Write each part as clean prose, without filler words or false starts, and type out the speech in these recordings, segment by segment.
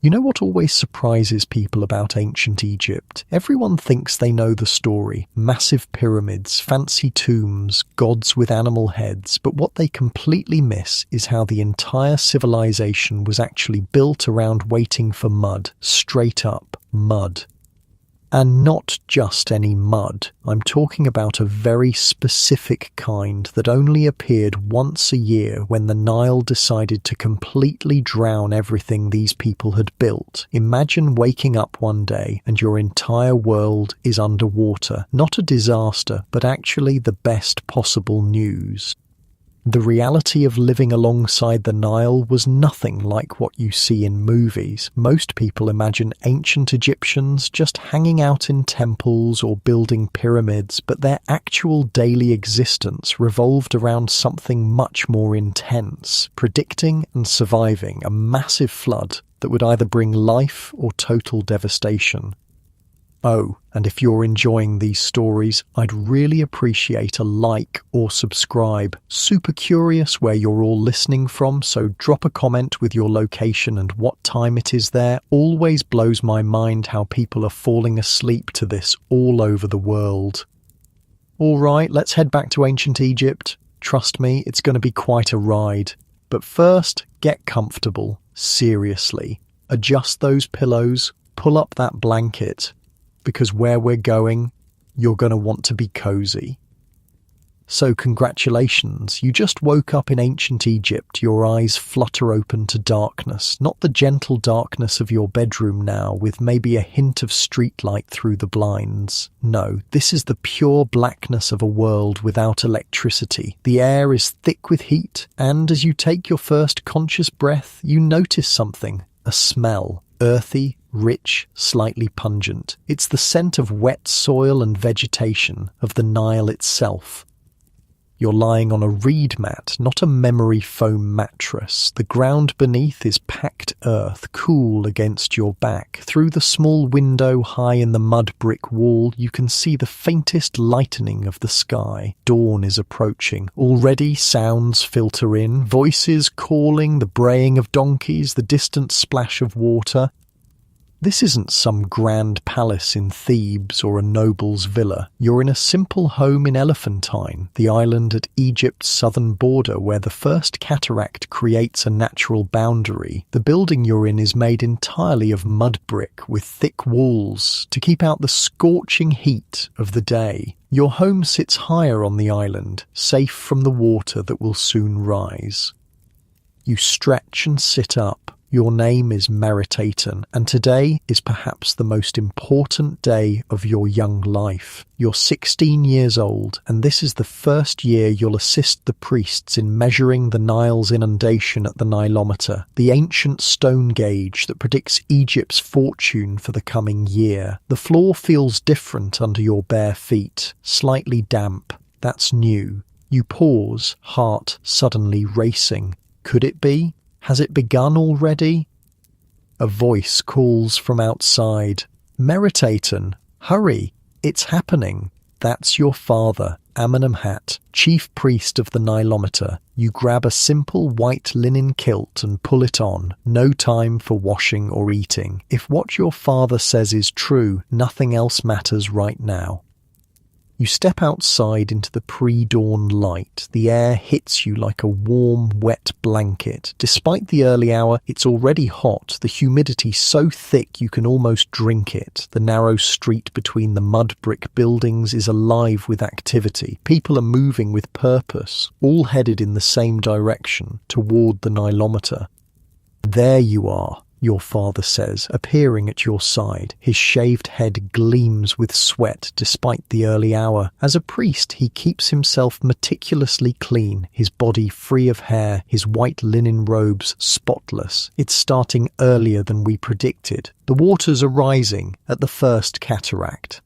You know what always surprises people about ancient Egypt? Everyone thinks they know the story. Massive pyramids, fancy tombs, gods with animal heads. But what they completely miss is how the entire civilization was actually built around waiting for mud. Straight up mud. And not just any mud. I'm talking about a very specific kind that only appeared once a year when the Nile decided to completely drown everything these people had built. Imagine waking up one day and your entire world is underwater. Not a disaster, but actually the best possible news. The reality of living alongside the Nile was nothing like what you see in movies. Most people imagine ancient Egyptians just hanging out in temples or building pyramids, but their actual daily existence revolved around something much more intense, predicting and surviving a massive flood that would either bring life or total devastation. Oh, and if you're enjoying these stories, I'd really appreciate a like or subscribe. Super curious where you're all listening from, so drop a comment with your location and what time it is there. Always blows my mind how people are falling asleep to this all over the world. All right, let's head back to ancient Egypt. Trust me, it's going to be quite a ride. But first, get comfortable. Seriously. Adjust those pillows, pull up that blanket. Because where we're going, you're going to want to be cozy. So congratulations, you just woke up in ancient Egypt, your eyes flutter open to darkness, not the gentle darkness of your bedroom now with maybe a hint of streetlight through the blinds. No, this is the pure blackness of a world without electricity. The air is thick with heat, and as you take your first conscious breath, you notice something, a smell, earthy, rich, slightly pungent. It's the scent of wet soil and vegetation, of the Nile itself. You're lying on a reed mat, not a memory foam mattress. The ground beneath is packed earth, cool against your back. Through the small window high in the mud brick wall, you can see the faintest lightening of the sky. Dawn is approaching. Already sounds filter in, voices calling, the braying of donkeys, the distant splash of water. This isn't some grand palace in Thebes or a noble's villa. You're in a simple home in Elephantine, the island at Egypt's southern border where the first cataract creates a natural boundary. The building you're in is made entirely of mud brick with thick walls to keep out the scorching heat of the day. Your home sits higher on the island, safe from the water that will soon rise. You stretch and sit up. Your name is Meritaten, and today is perhaps the most important day of your young life. You're 16 years old, and this is the first year you'll assist the priests in measuring the Nile's inundation at the Nilometer, the ancient stone gauge that predicts Egypt's fortune for the coming year. The floor feels different under your bare feet, slightly damp. That's new. You pause, heart suddenly racing. Could it be? Has it begun already? A voice calls from outside. Meritaten, hurry, it's happening. That's your father, Amenemhat, chief priest of the Nilometer. You grab a simple white linen kilt and pull it on. No time for washing or eating. If what your father says is true, nothing else matters right now. You step outside into the pre-dawn light. The air hits you like a warm, wet blanket. Despite the early hour, it's already hot, the humidity so thick you can almost drink it. The narrow street between the mud brick buildings is alive with activity. People are moving with purpose, all headed in the same direction, toward the Nilometer. There you are, your father says, appearing at your side. His shaved head gleams with sweat despite the early hour. As a priest, he keeps himself meticulously clean, his body free of hair, his white linen robes spotless. It's starting earlier than we predicted. The waters are rising at the first cataract.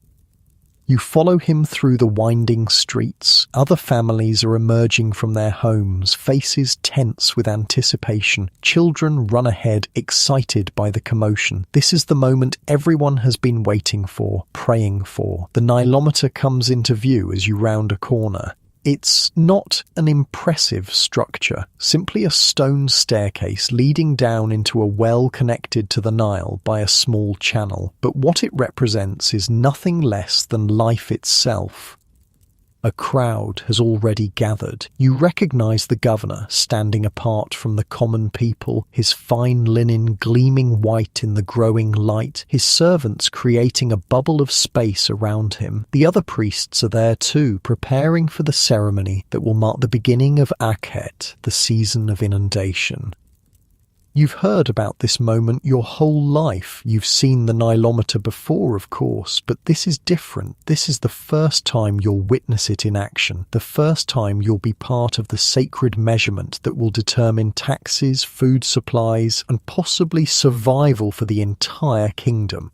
You follow him through the winding streets. Other families are emerging from their homes, faces tense with anticipation. Children run ahead, excited by the commotion. This is the moment everyone has been waiting for, praying for. The Nilometer comes into view as you round a corner. It's not an impressive structure, simply a stone staircase leading down into a well connected to the Nile by a small channel, but what it represents is nothing less than life itself. A crowd has already gathered. You recognize the governor standing apart from the common people, his fine linen gleaming white in the growing light, his servants creating a bubble of space around him. The other priests are there too, preparing for the ceremony that will mark the beginning of Akhet, the season of inundation. You've heard about this moment your whole life. You've seen the Nilometer before, of course, but this is different. This is the first time you'll witness it in action, the first time you'll be part of the sacred measurement that will determine taxes, food supplies, and possibly survival for the entire kingdom.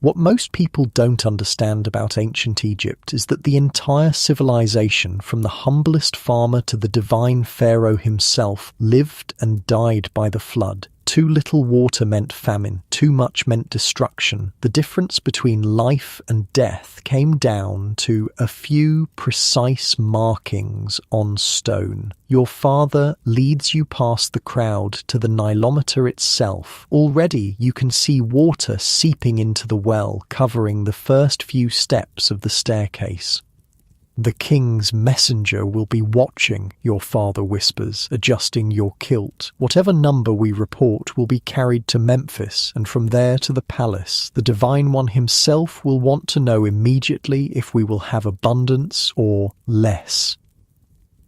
What most people don't understand about ancient Egypt is that the entire civilization, from the humblest farmer to the divine pharaoh himself, lived and died by the flood. Too little water meant famine, too much meant destruction. The difference between life and death came down to a few precise markings on stone. Your father leads you past the crowd to the Nilometer itself. Already you can see water seeping into the well, covering the first few steps of the staircase. The king's messenger will be watching, your father whispers, adjusting your kilt. Whatever number we report will be carried to Memphis, and from there to the palace. The Divine One himself will want to know immediately if we will have abundance or less.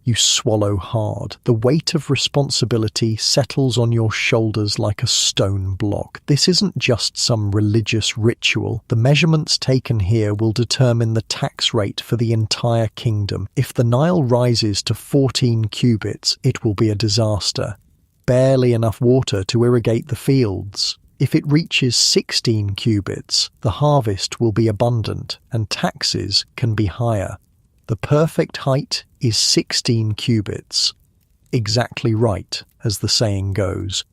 You swallow hard. The weight of responsibility settles on your shoulders like a stone block. This isn't just some religious ritual. The measurements taken here will determine the tax rate for the entire kingdom. If the Nile rises to 14 cubits, it will be a disaster. Barely enough water to irrigate the fields. If it reaches 16 cubits, the harvest will be abundant and taxes can be higher. The perfect height is 16 cubits. Exactly right, as the saying goes.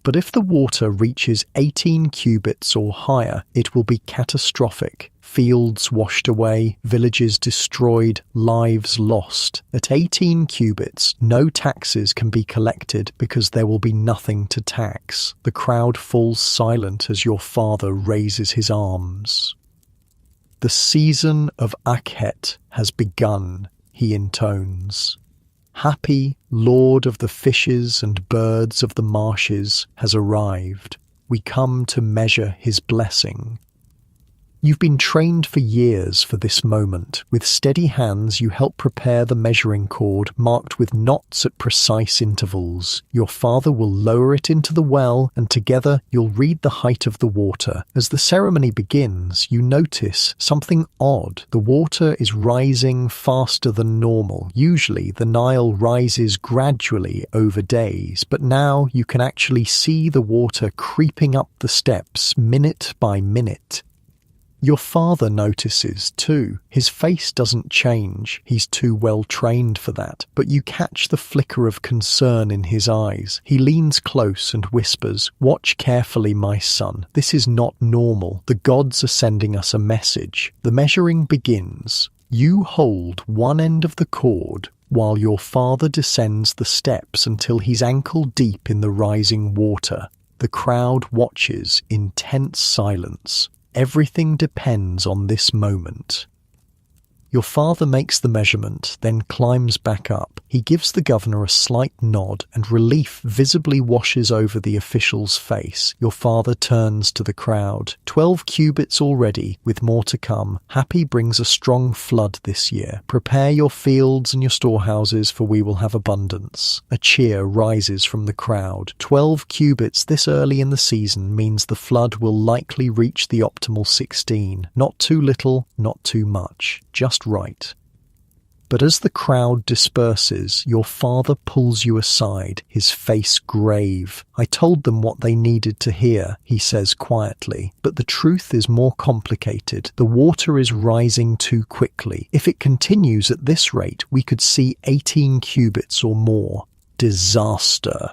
But if the water reaches 18 cubits or higher, it will be catastrophic. Fields washed away, villages destroyed, lives lost. At 18 cubits, no taxes can be collected because there will be nothing to tax. The crowd falls silent as your father raises his arms. The season of Akhet has begun, he intones. Happy Lord of the fishes and birds of the marshes has arrived. We come to measure his blessing. You've been trained for years for this moment. With steady hands, you help prepare the measuring cord, marked with knots at precise intervals. Your father will lower it into the well, and together you'll read the height of the water. As the ceremony begins, you notice something odd. The water is rising faster than normal. Usually, the Nile rises gradually over days, but now you can actually see the water creeping up the steps minute by minute. Your father notices, too. His face doesn't change. He's too well trained for that. But you catch the flicker of concern in his eyes. He leans close and whispers, "Watch carefully, my son. This is not normal. The gods are sending us a message." The measuring begins. You hold one end of the cord while your father descends the steps until he's ankle deep in the rising water. The crowd watches in tense silence. Everything depends on this moment. Your father makes the measurement, then climbs back up. He gives the governor a slight nod, and relief visibly washes over the official's face. Your father turns to the crowd. 12 cubits already, with more to come. Happy brings a strong flood this year. Prepare your fields and your storehouses, for we will have abundance. A cheer rises from the crowd. 12 cubits this early in the season means the flood will likely reach the optimal 16. Not too little, not too much. Just right. But as the crowd disperses, your father pulls you aside, his face grave. "I told them what they needed to hear," he says quietly. "But the truth is more complicated. The water is rising too quickly. If it continues at this rate, we could see 18 cubits or more. Disaster."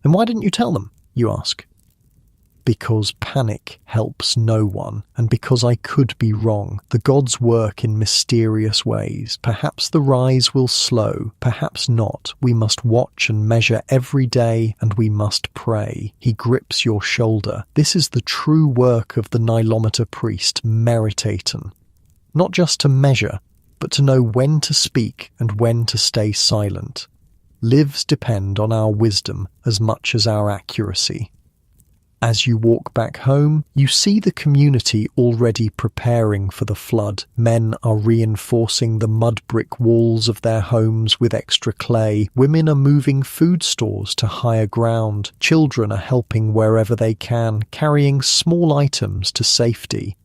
"And why didn't you tell them?" you ask. because panic helps no one, and because I could be wrong. The gods work in mysterious ways. Perhaps the rise will slow, perhaps not. We must watch and measure every day, and we must pray. He grips your shoulder. This is the true work of the Nilometer priest, Meritaten. Not just to measure, but to know when to speak and when to stay silent. Lives depend on our wisdom as much as our accuracy. As you walk back home, you see the community already preparing for the flood. Men are reinforcing the mud brick walls of their homes with extra clay. Women are moving food stores to higher ground. Children are helping wherever they can, carrying small items to safety.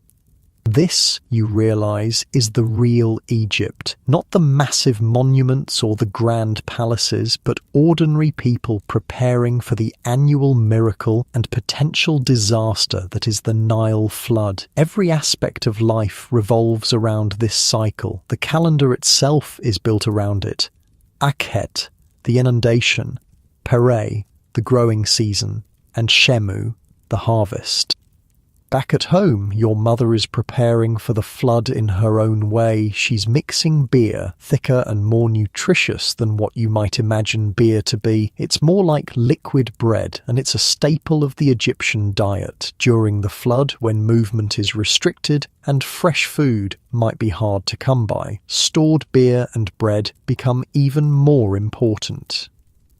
This, you realize, is the real Egypt, not the massive monuments or the grand palaces, but ordinary people preparing for the annual miracle and potential disaster that is the Nile flood. Every aspect of life revolves around this cycle. The calendar itself is built around it. Akhet, the inundation, Pereh, the growing season, and Shemu, the harvest. Back at home, your mother is preparing for the flood in her own way. She's mixing beer, thicker and more nutritious than what you might imagine beer to be. It's more like liquid bread, and it's a staple of the Egyptian diet. During the flood, when movement is restricted and fresh food might be hard to come by, stored beer and bread become even more important.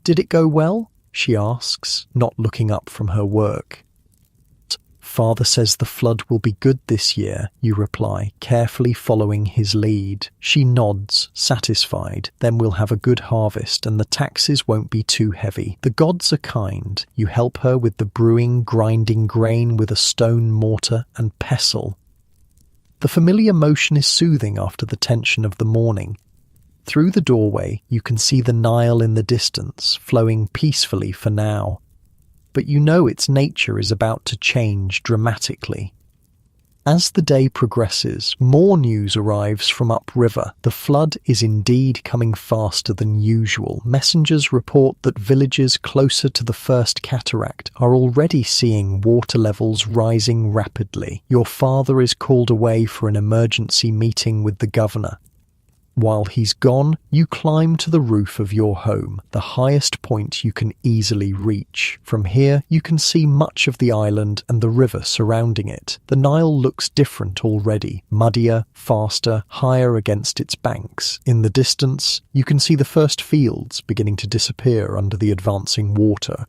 "Did it go well?" she asks, not looking up from her work. "Father says the flood will be good this year," you reply, carefully following his lead. She nods, satisfied. "Then we'll have a good harvest and the taxes won't be too heavy. The gods are kind." You help her with the brewing, grinding grain with a stone mortar and pestle. The familiar motion is soothing after the tension of the morning. Through the doorway, you can see the Nile in the distance, flowing peacefully for now. But you know its nature is about to change dramatically. As the day progresses, more news arrives from upriver. The flood is indeed coming faster than usual. Messengers report that villages closer to the first cataract are already seeing water levels rising rapidly. Your father is called away for an emergency meeting with the governor. While he's gone, you climb to the roof of your home, the highest point you can easily reach. From here, you can see much of the island and the river surrounding it. The Nile looks different already, muddier, faster, higher against its banks. In the distance, you can see the first fields beginning to disappear under the advancing water.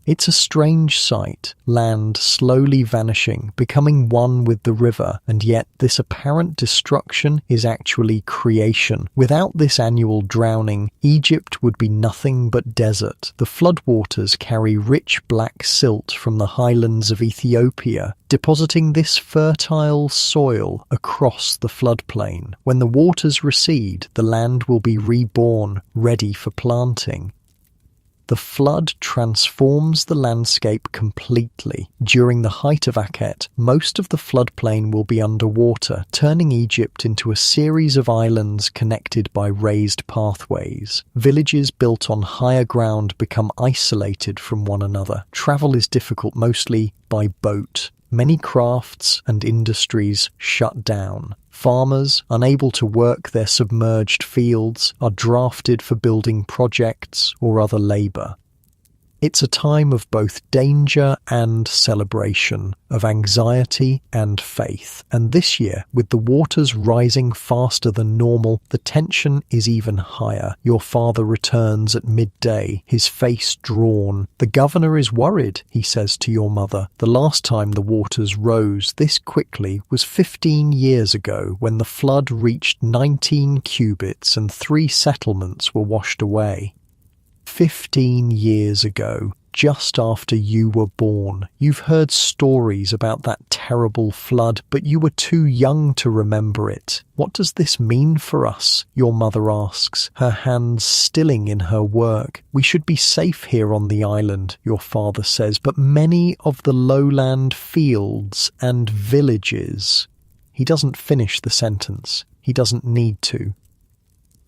It's a strange sight, land slowly vanishing, becoming one with the river, and yet this apparent destruction is actually creation. Without this annual drowning, Egypt would be nothing but desert. The floodwaters carry rich black silt from the highlands of Ethiopia, depositing this fertile soil across the floodplain. When the waters recede, the land will be reborn, ready for planting. The flood transforms the landscape completely. During the height of Akhet, most of the floodplain will be underwater, turning Egypt into a series of islands connected by raised pathways. Villages built on higher ground become isolated from one another. Travel is difficult mostly by boat. Many crafts and industries shut down. Farmers, unable to work their submerged fields, are drafted for building projects or other labour. It's a time of both danger and celebration, of anxiety and faith. And this year, with the waters rising faster than normal, the tension is even higher. Your father returns at midday, his face drawn. "The governor is worried," he says to your mother. "The last time the waters rose this quickly was 15 years ago, when the flood reached 19 cubits and 3 settlements were washed away." 15 years ago, just after you were born. You've heard stories about that terrible flood, but you were too young to remember it. "What does this mean for us?" your mother asks, her hands stilling in her work. "We should be safe here on the island," your father says, "but many of the lowland fields and villages..." He doesn't finish the sentence. He doesn't need to.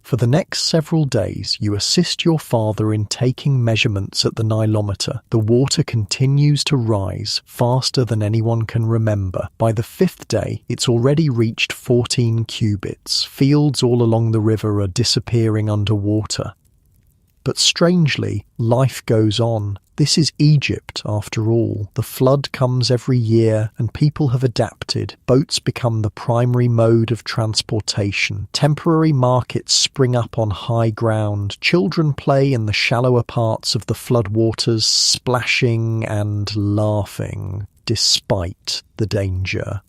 For the next several days, you assist your father in taking measurements at the Nilometer. The water continues to rise faster than anyone can remember. By the 5th day, it's already reached 14 cubits. Fields all along the river are disappearing underwater. But strangely, life goes on. This is Egypt, after all. The flood comes every year, and people have adapted. Boats become the primary mode of transportation. Temporary markets spring up on high ground. Children play in the shallower parts of the floodwaters, splashing and laughing, despite the danger.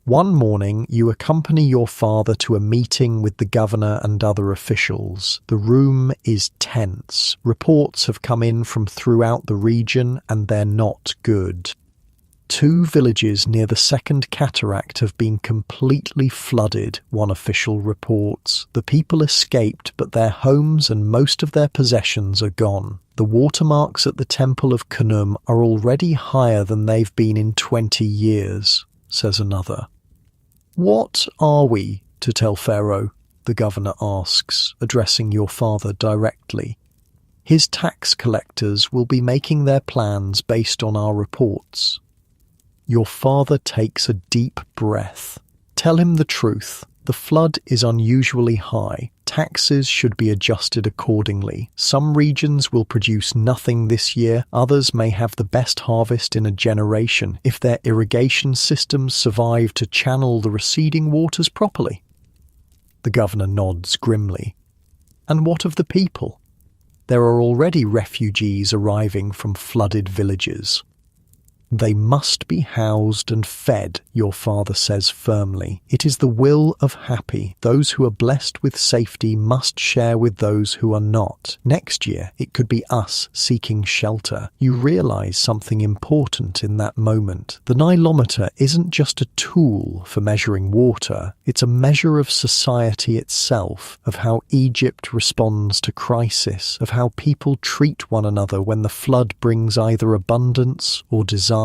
One morning, you accompany your father to a meeting with the governor and other officials. The room is tense. Reports have come in from throughout the region, and they're not good. 2 villages near the second cataract have been completely flooded, one official reports. The people escaped, but their homes and most of their possessions are gone. The watermarks at the Temple of Khnum are already higher than they've been in 20 years, says another. What are we to tell Pharaoh? The governor asks, addressing your father directly. His tax collectors will be making their plans based on our reports. Your father takes a deep breath. Tell him the truth. The flood is unusually high. Taxes should be adjusted accordingly. Some regions will produce nothing this year. Others may have the best harvest in a generation if their irrigation systems survive to channel the receding waters properly. The governor nods grimly. And what of the people? There are already refugees arriving from flooded villages. They must be housed and fed, your father says firmly. It is the will of Happy. Those who are blessed with safety must share with those who are not. Next year, it could be us seeking shelter. You realize something important in that moment. The Nilometer isn't just a tool for measuring water. It's a measure of society itself, of how Egypt responds to crisis, of how people treat one another when the flood brings either abundance or disaster.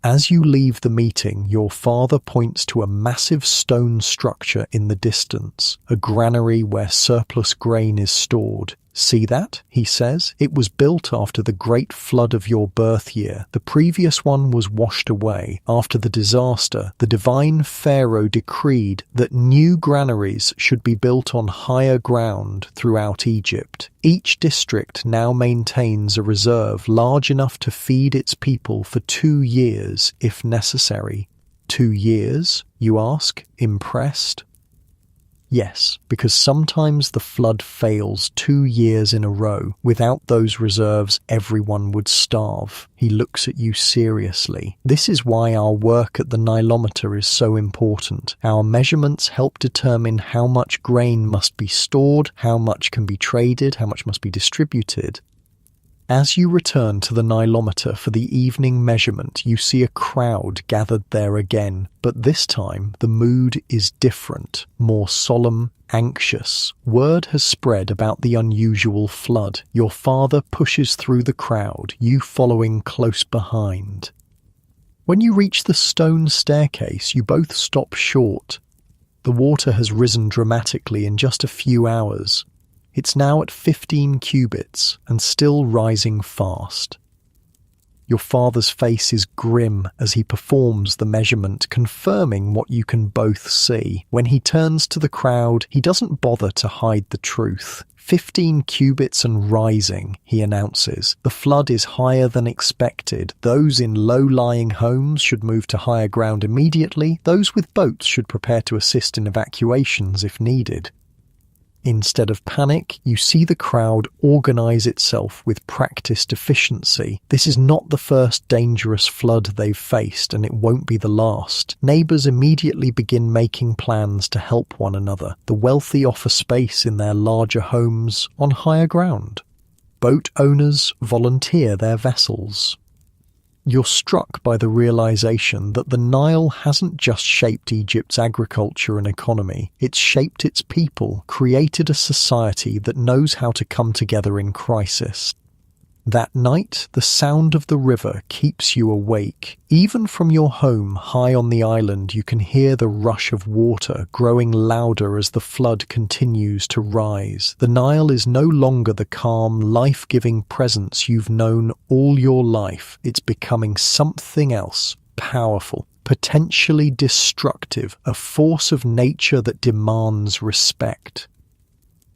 As you leave the meeting, your father points to a massive stone structure in the distance, a granary where surplus grain is stored. See that? He says. It was built after the great flood of your birth year. The previous one was washed away. After the disaster, the divine Pharaoh decreed that new granaries should be built on higher ground throughout Egypt. Each district now maintains a reserve large enough to feed its people for 2 years, if necessary. 2 years, you ask, impressed? Yes, because sometimes the flood fails 2 years in a row. Without those reserves, everyone would starve. He looks at you seriously. This is why our work at the Nilometer is so important. Our measurements help determine how much grain must be stored, how much can be traded, how much must be distributed. As you return to the Nilometer for the evening measurement, you see a crowd gathered there again, but this time the mood is different, more solemn, anxious. Word has spread about the unusual flood. Your father pushes through the crowd, you following close behind. When you reach the stone staircase, you both stop short. The water has risen dramatically in just a few hours. It's now at 15 cubits and still rising fast. Your father's face is grim as he performs the measurement, confirming what you can both see. When he turns to the crowd, he doesn't bother to hide the truth. 15 cubits and rising, he announces. The flood is higher than expected. Those in low-lying homes should move to higher ground immediately. Those with boats should prepare to assist in evacuations if needed. Instead of panic, you see the crowd organize itself with practiced efficiency. This is not the first dangerous flood they've faced, and it won't be the last. Neighbors immediately begin making plans to help one another. The wealthy offer space in their larger homes on higher ground. Boat owners volunteer their vessels. You're struck by the realization that the Nile hasn't just shaped Egypt's agriculture and economy, it's shaped its people, created a society that knows how to come together in crisis. That night, the sound of the river keeps you awake. Even from your home high on the island, you can hear the rush of water growing louder as the flood continues to rise. The Nile is no longer the calm, life-giving presence you've known all your life. It's becoming something else, powerful, potentially destructive, a force of nature that demands respect.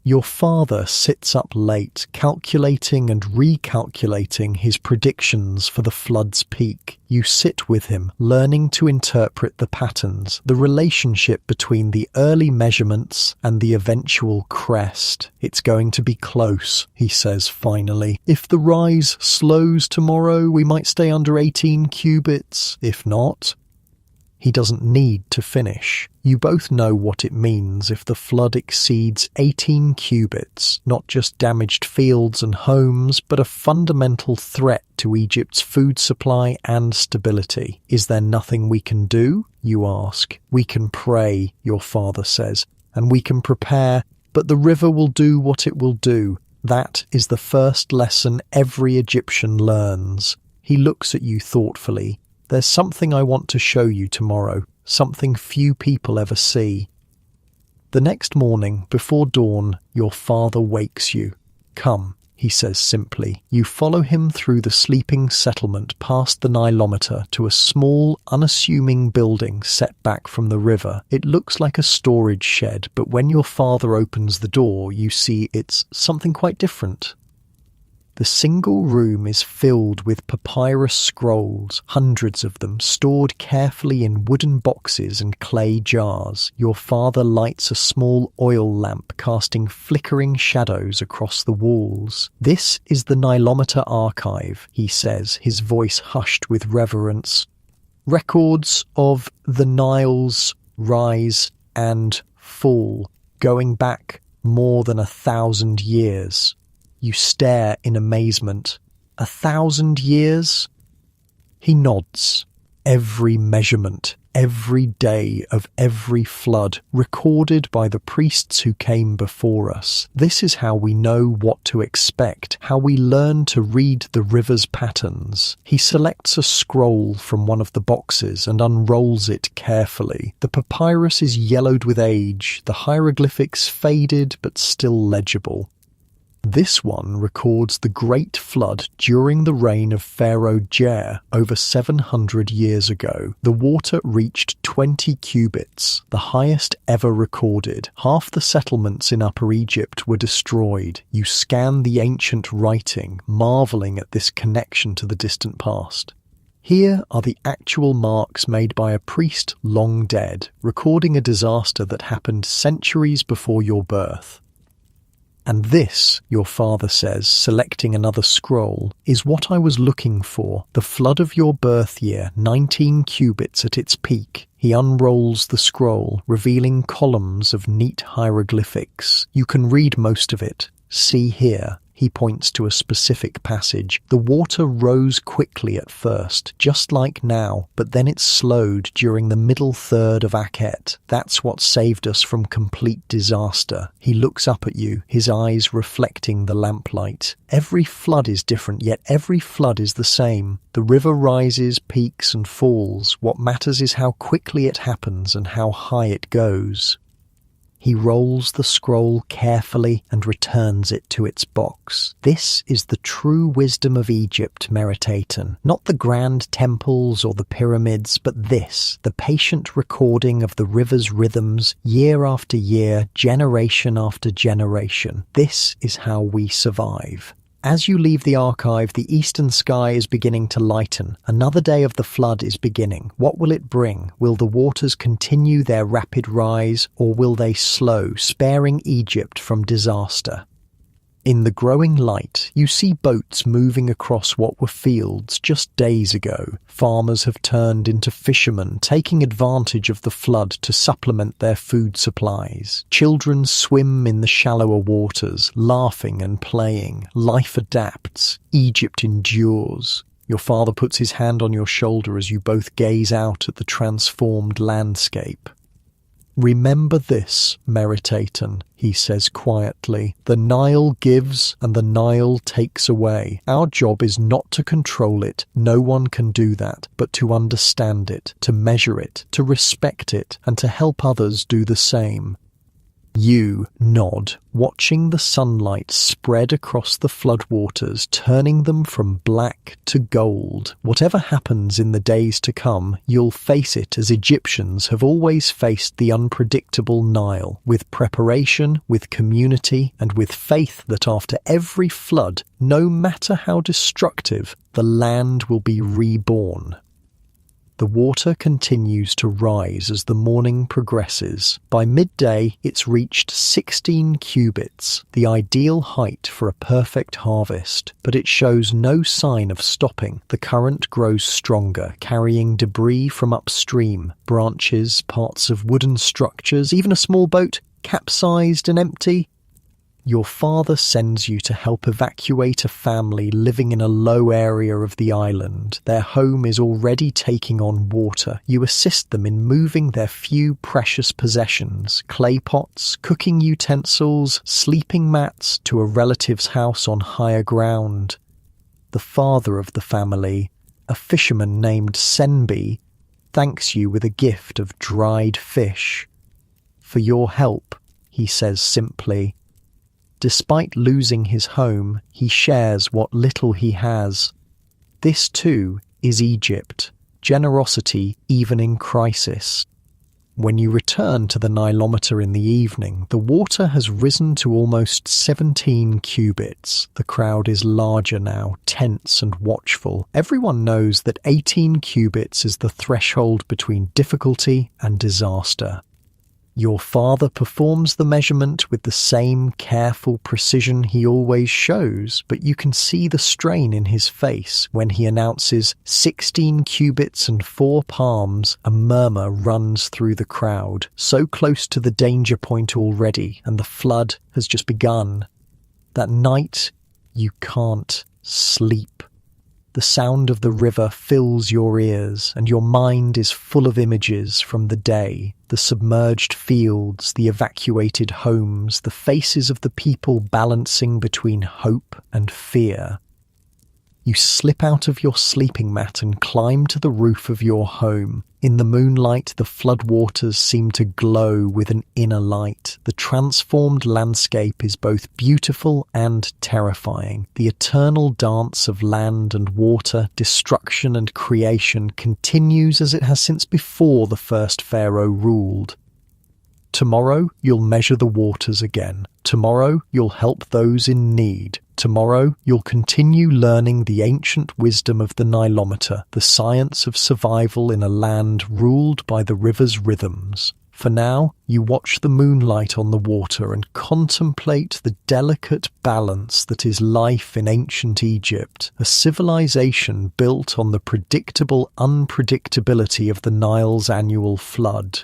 Your father sits up late, calculating and recalculating his predictions for the flood's peak. You sit with him, learning to interpret the patterns, the relationship between the early measurements and the eventual crest. "It's going to be close," he says finally. "If the rise slows tomorrow, we might stay under 18 cubits. If not..." He doesn't need to finish. You both know what it means if the flood exceeds 18 cubits, not just damaged fields and homes, but a fundamental threat to Egypt's food supply and stability. "Is there nothing we can do?" you ask. "We can pray," your father says, "and we can prepare, but the river will do what it will do." That is the first lesson every Egyptian learns. He looks at you thoughtfully. "There's something I want to show you tomorrow, something few people ever see." The next morning, before dawn, your father wakes you. "Come," he says simply. You follow him through the sleeping settlement past the Nilometer to a small, unassuming building set back from the river. It looks like a storage shed, but when your father opens the door, you see it's something quite different. The single room is filled with papyrus scrolls, hundreds of them, stored carefully in wooden boxes and clay jars. Your father lights a small oil lamp, casting flickering shadows across the walls. "This is the Nilometer archive," he says, his voice hushed with reverence. "Records of the Nile's rise and fall, going back more than 1,000 years. You stare in amazement. 1,000 years? He nods. Every measurement, every day of every flood, recorded by the priests who came before us. This is how we know what to expect, how we learn to read the river's patterns. He selects a scroll from one of the boxes and unrolls it carefully. The papyrus is yellowed with age, the hieroglyphics faded but still legible. This one records the Great Flood during the reign of Pharaoh Jer over 700 years ago. The water reached 20 cubits, the highest ever recorded. Half the settlements in Upper Egypt were destroyed. You scan the ancient writing, marveling at this connection to the distant past. Here are the actual marks made by a priest long dead, recording a disaster that happened centuries before your birth. "And this," your father says, selecting another scroll, "is what I was looking for. The flood of your birth year, 19 cubits at its peak." He unrolls the scroll, revealing columns of neat hieroglyphics. You can read most of it. "See here." He points to a specific passage. "The water rose quickly at first, just like now, but then it slowed during the middle third of Akhet. That's what saved us from complete disaster." He looks up at you, his eyes reflecting the lamplight. "Every flood is different, yet every flood is the same. The river rises, peaks, and falls. What matters is how quickly it happens and how high it goes." He rolls the scroll carefully and returns it to its box. "This is the true wisdom of Egypt, Meritaten. Not the grand temples or the pyramids, but this, the patient recording of the river's rhythms, year after year, generation after generation. This is how we survive." As you leave the archive, the eastern sky is beginning to lighten. Another day of the flood is beginning. What will it bring? Will the waters continue their rapid rise, or will they slow, sparing Egypt from disaster? In the growing light, you see boats moving across what were fields just days ago. Farmers have turned into fishermen, taking advantage of the flood to supplement their food supplies. Children swim in the shallower waters, laughing and playing. Life adapts. Egypt endures. Your father puts his hand on your shoulder as you both gaze out at the transformed landscape. "Remember this, Meritaten," he says quietly. "The Nile gives and the Nile takes away. Our job is not to control it, no one can do that, but to understand it, to measure it, to respect it, and to help others do the same." You nod, watching the sunlight spread across the floodwaters, turning them from black to gold. Whatever happens in the days to come, you'll face it as Egyptians have always faced the unpredictable Nile, with preparation, with community, and with faith that after every flood, no matter how destructive, the land will be reborn. The water continues to rise as the morning progresses. By midday, it's reached 16 cubits, the ideal height for a perfect harvest, but it shows no sign of stopping. The current grows stronger, carrying debris from upstream, branches, parts of wooden structures, even a small boat, capsized and empty. Your father sends you to help evacuate a family living in a low area of the island. Their home is already taking on water. You assist them in moving their few precious possessions, clay pots, cooking utensils, sleeping mats, to a relative's house on higher ground. The father of the family, a fisherman named Senbi, thanks you with a gift of dried fish. "For your help," he says simply. Despite losing his home, he shares what little he has. This too is Egypt, generosity even in crisis. When you return to the Nilometer in the evening, the water has risen to almost 17 cubits. The crowd is larger now, tense and watchful. Everyone knows that 18 cubits is the threshold between difficulty and disaster. Your father performs the measurement with the same careful precision he always shows, but you can see the strain in his face when he announces 16 cubits and 4 palms. A murmur runs through the crowd, so close to the danger point already, and the flood has just begun. That night, you can't sleep. The sound of the river fills your ears, and your mind is full of images from the day. The submerged fields, the evacuated homes, the faces of the people balancing between hope and fear. You slip out of your sleeping mat and climb to the roof of your home. In the moonlight, the floodwaters seem to glow with an inner light. The transformed landscape is both beautiful and terrifying. The eternal dance of land and water, destruction and creation continues as it has since before the first pharaoh ruled. Tomorrow, you'll measure the waters again. Tomorrow, you'll help those in need. Tomorrow, you'll continue learning the ancient wisdom of the Nilometer, the science of survival in a land ruled by the river's rhythms. For now, you watch the moonlight on the water and contemplate the delicate balance that is life in ancient Egypt, a civilization built on the predictable unpredictability of the Nile's annual flood.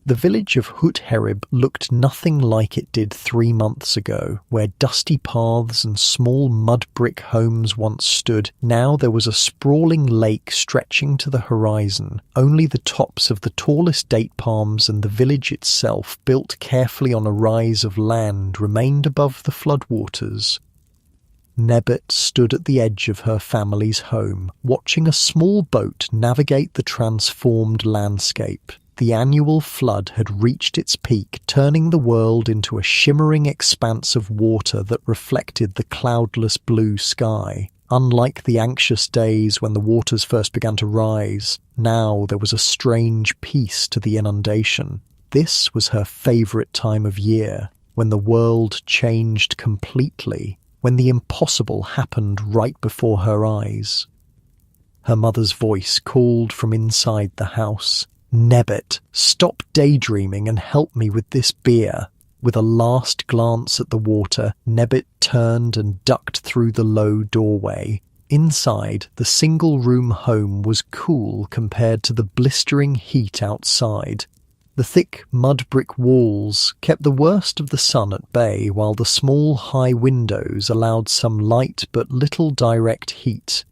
The village of Hut-Herib looked nothing like it did 3 months ago, where dusty paths and small mud brick homes once stood. Now there was a sprawling lake stretching to the horizon. Only the tops of the tallest date palms and the village itself, built carefully on a rise of land, remained above the floodwaters. Nebet stood at the edge of her family's home, watching a small boat navigate the transformed landscape. The annual flood had reached its peak, turning the world into a shimmering expanse of water that reflected the cloudless blue sky. Unlike the anxious days when the waters first began to rise, now there was a strange peace to the inundation. This was her favourite time of year, when the world changed completely, when the impossible happened right before her eyes. Her mother's voice called from inside the house. "Nebet, stop daydreaming and help me with this beer." With a last glance at the water, Nebet turned and ducked through the low doorway. Inside, the single-room home was cool compared to the blistering heat outside. The thick mud-brick walls kept the worst of the sun at bay, while the small high windows allowed some light but little direct heat.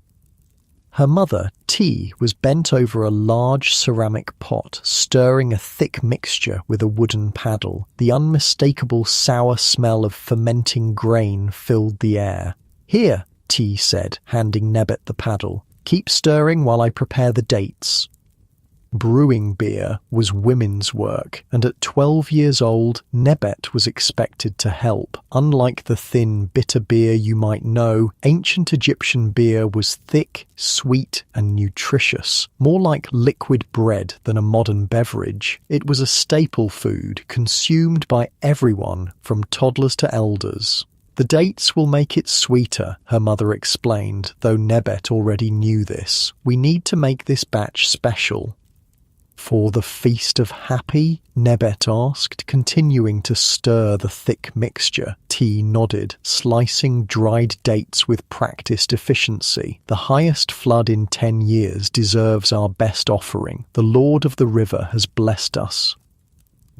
Her mother, T, was bent over a large ceramic pot, stirring a thick mixture with a wooden paddle. The unmistakable sour smell of fermenting grain filled the air. "Here," T said, handing Nebet the paddle. "Keep stirring while I prepare the dates." Brewing beer was women's work, and at 12 years old, Nebet was expected to help. Unlike the thin, bitter beer you might know, ancient Egyptian beer was thick, sweet, and nutritious, more like liquid bread than a modern beverage. It was a staple food consumed by everyone, from toddlers to elders. "The dates will make it sweeter," her mother explained, though Nebet already knew this. "We need to make this batch special." "For the Feast of Happy?" Nebet asked, continuing to stir the thick mixture. T nodded, slicing dried dates with practiced efficiency. "The highest flood in 10 years deserves our best offering. The Lord of the River has blessed us."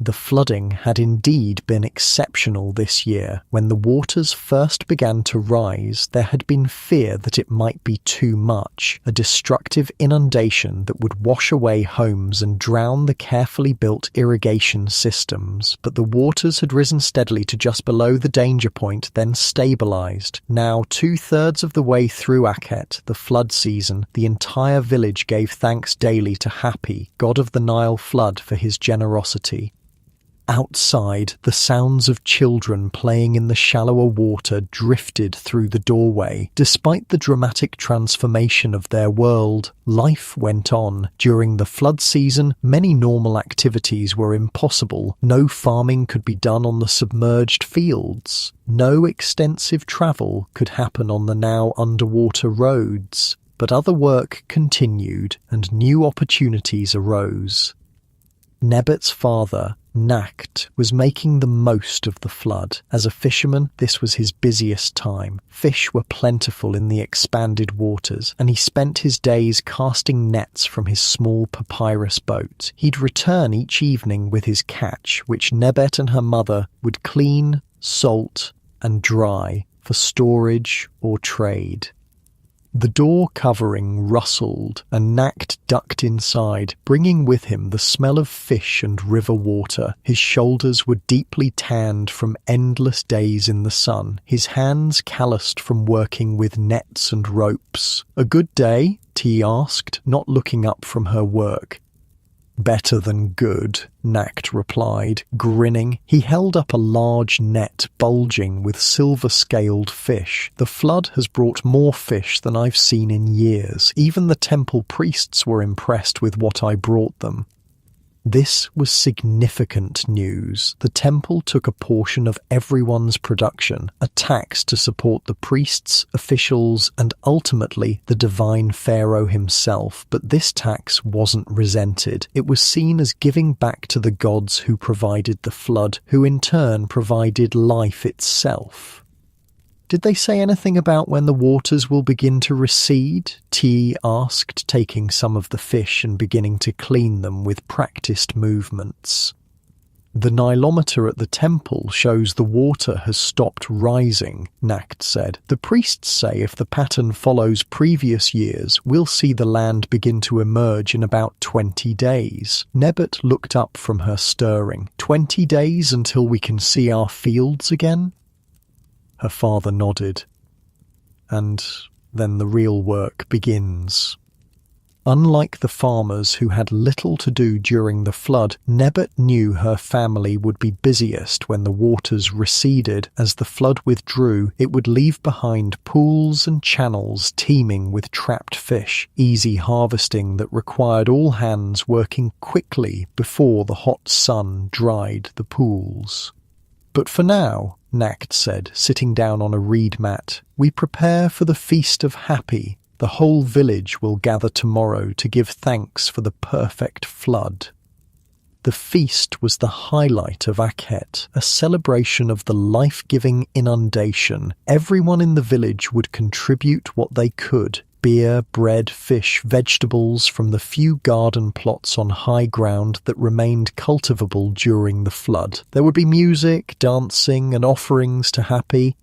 The flooding had indeed been exceptional this year. When the waters first began to rise, there had been fear that it might be too much, a destructive inundation that would wash away homes and drown the carefully built irrigation systems. But the waters had risen steadily to just below the danger point, then stabilized. Now, 2/3 of the way through Akhet, the flood season, the entire village gave thanks daily to Hapi, god of the Nile flood, for his generosity. Outside, the sounds of children playing in the shallower water drifted through the doorway. Despite the dramatic transformation of their world, life went on. During the flood season, many normal activities were impossible. No farming could be done on the submerged fields. No extensive travel could happen on the now underwater roads. But other work continued, and new opportunities arose. Nebet's father, Nakht, was making the most of the flood. As a fisherman, this was his busiest time. Fish were plentiful in the expanded waters, and he spent his days casting nets from his small papyrus boat. He'd return each evening with his catch, which Nebet and her mother would clean, salt, and dry for storage or trade. The door covering rustled, and Nakht ducked inside, bringing with him the smell of fish and river water. His shoulders were deeply tanned from endless days in the sun, his hands calloused from working with nets and ropes. "A good day?" T asked, not looking up from her work. "Better than good," Nakht replied, grinning. He held up a large net bulging with silver-scaled fish. "The flood has brought more fish than I've seen in years. Even the temple priests were impressed with what I brought them." This was significant news. The temple took a portion of everyone's production, a tax to support the priests, officials, and ultimately the divine pharaoh himself. But this tax wasn't resented. It was seen as giving back to the gods who provided the flood, who in turn provided life itself. "Did they say anything about when the waters will begin to recede?" T asked, taking some of the fish and beginning to clean them with practiced movements. "The nilometer at the temple shows the water has stopped rising," Nakht said. "The priests say if the pattern follows previous years, we'll see the land begin to emerge in about 20 days. Nebet looked up from her stirring. 20 days until we can see our fields again?" Her father nodded. "And then the real work begins." Unlike the farmers who had little to do during the flood, Nebet knew her family would be busiest when the waters receded. As the flood withdrew, it would leave behind pools and channels teeming with trapped fish, easy harvesting that required all hands working quickly before the hot sun dried the pools. "But for now," Nakht said, sitting down on a reed mat, "we prepare for the Feast of Hapi. The whole village will gather tomorrow to give thanks for the perfect flood." The feast was the highlight of Akhet, a celebration of the life-giving inundation. Everyone in the village would contribute what they could. Beer, bread, fish, vegetables from the few garden plots on high ground that remained cultivable during the flood. There would be music, dancing, and offerings to Hapi.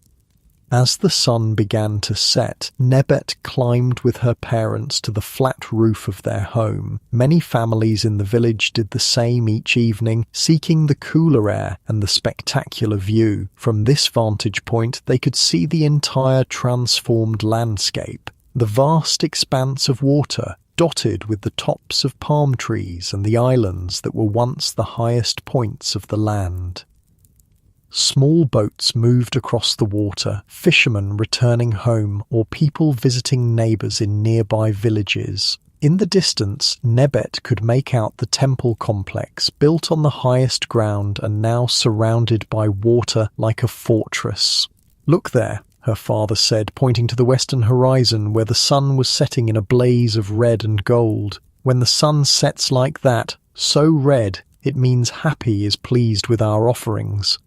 As the sun began to set, Nebet climbed with her parents to the flat roof of their home. Many families in the village did the same each evening, seeking the cooler air and the spectacular view. From this vantage point, they could see the entire transformed landscape, the vast expanse of water, dotted with the tops of palm trees and the islands that were once the highest points of the land. Small boats moved across the water, fishermen returning home or people visiting neighbours in nearby villages. In the distance, Nebet could make out the temple complex, built on the highest ground and now surrounded by water like a fortress. "Look there," her father said, pointing to the western horizon where the sun was setting in a blaze of red and gold. "When the sun sets like that, so red, it means Happy is pleased with our offerings."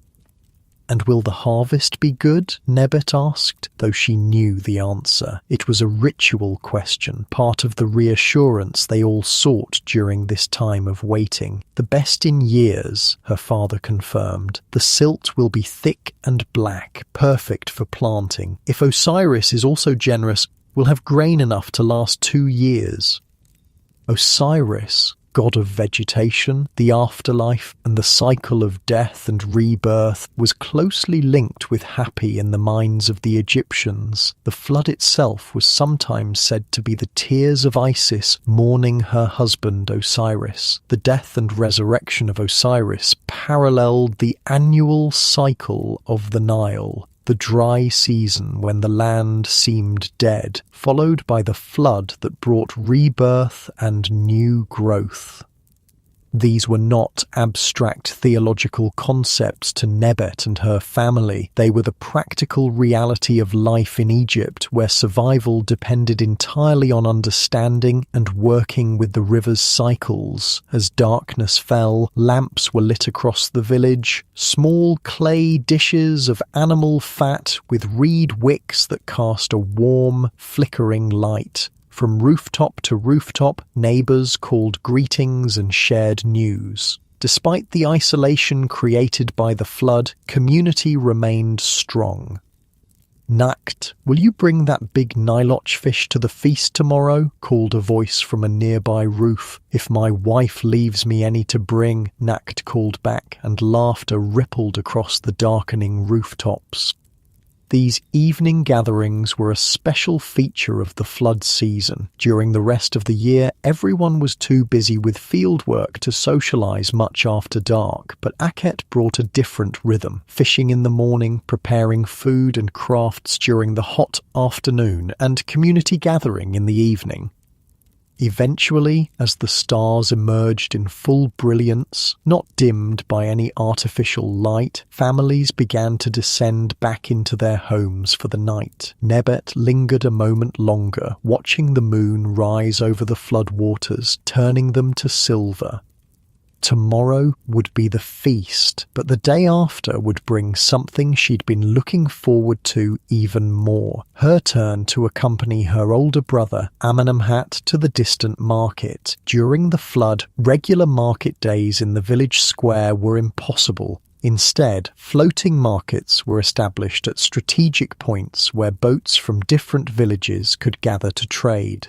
"And will the harvest be good?" Nebet asked, though she knew the answer. It was a ritual question, part of the reassurance they all sought during this time of waiting. "The best in years," her father confirmed. "The silt will be thick and black, perfect for planting. If Osiris is also generous, we'll have grain enough to last 2 years. Osiris, god of vegetation, the afterlife, and the cycle of death and rebirth, was closely linked with Happy in the minds of the Egyptians. The flood itself was sometimes said to be the tears of Isis mourning her husband Osiris. The death and resurrection of Osiris paralleled the annual cycle of the Nile, the dry season when the land seemed dead, followed by the flood that brought rebirth and new growth. These were not abstract theological concepts to Nebet and her family. They were the practical reality of life in Egypt, where survival depended entirely on understanding and working with the river's cycles. As darkness fell, lamps were lit across the village, small clay dishes of animal fat with reed wicks that cast a warm, flickering light. From rooftop to rooftop, neighbours called greetings and shared news. Despite the isolation created by the flood, community remained strong. "Nakt, will you bring that big Niloch fish to the feast tomorrow?" called a voice from a nearby roof. "If my wife leaves me any to bring," Nakt called back, and laughter rippled across the darkening rooftops. These evening gatherings were a special feature of the flood season. During the rest of the year, everyone was too busy with fieldwork to socialise much after dark, but Akhet brought a different rhythm, fishing in the morning, preparing food and crafts during the hot afternoon, and community gathering in the evening. Eventually, as the stars emerged in full brilliance, not dimmed by any artificial light, families began to descend back into their homes for the night. Nebet lingered a moment longer, watching the moon rise over the flood waters, turning them to silver. Tomorrow would be the feast, but the day after would bring something she'd been looking forward to even more. Her turn to accompany her older brother, Amenemhat, to the distant market. During the flood, regular market days in the village square were impossible. Instead, floating markets were established at strategic points where boats from different villages could gather to trade.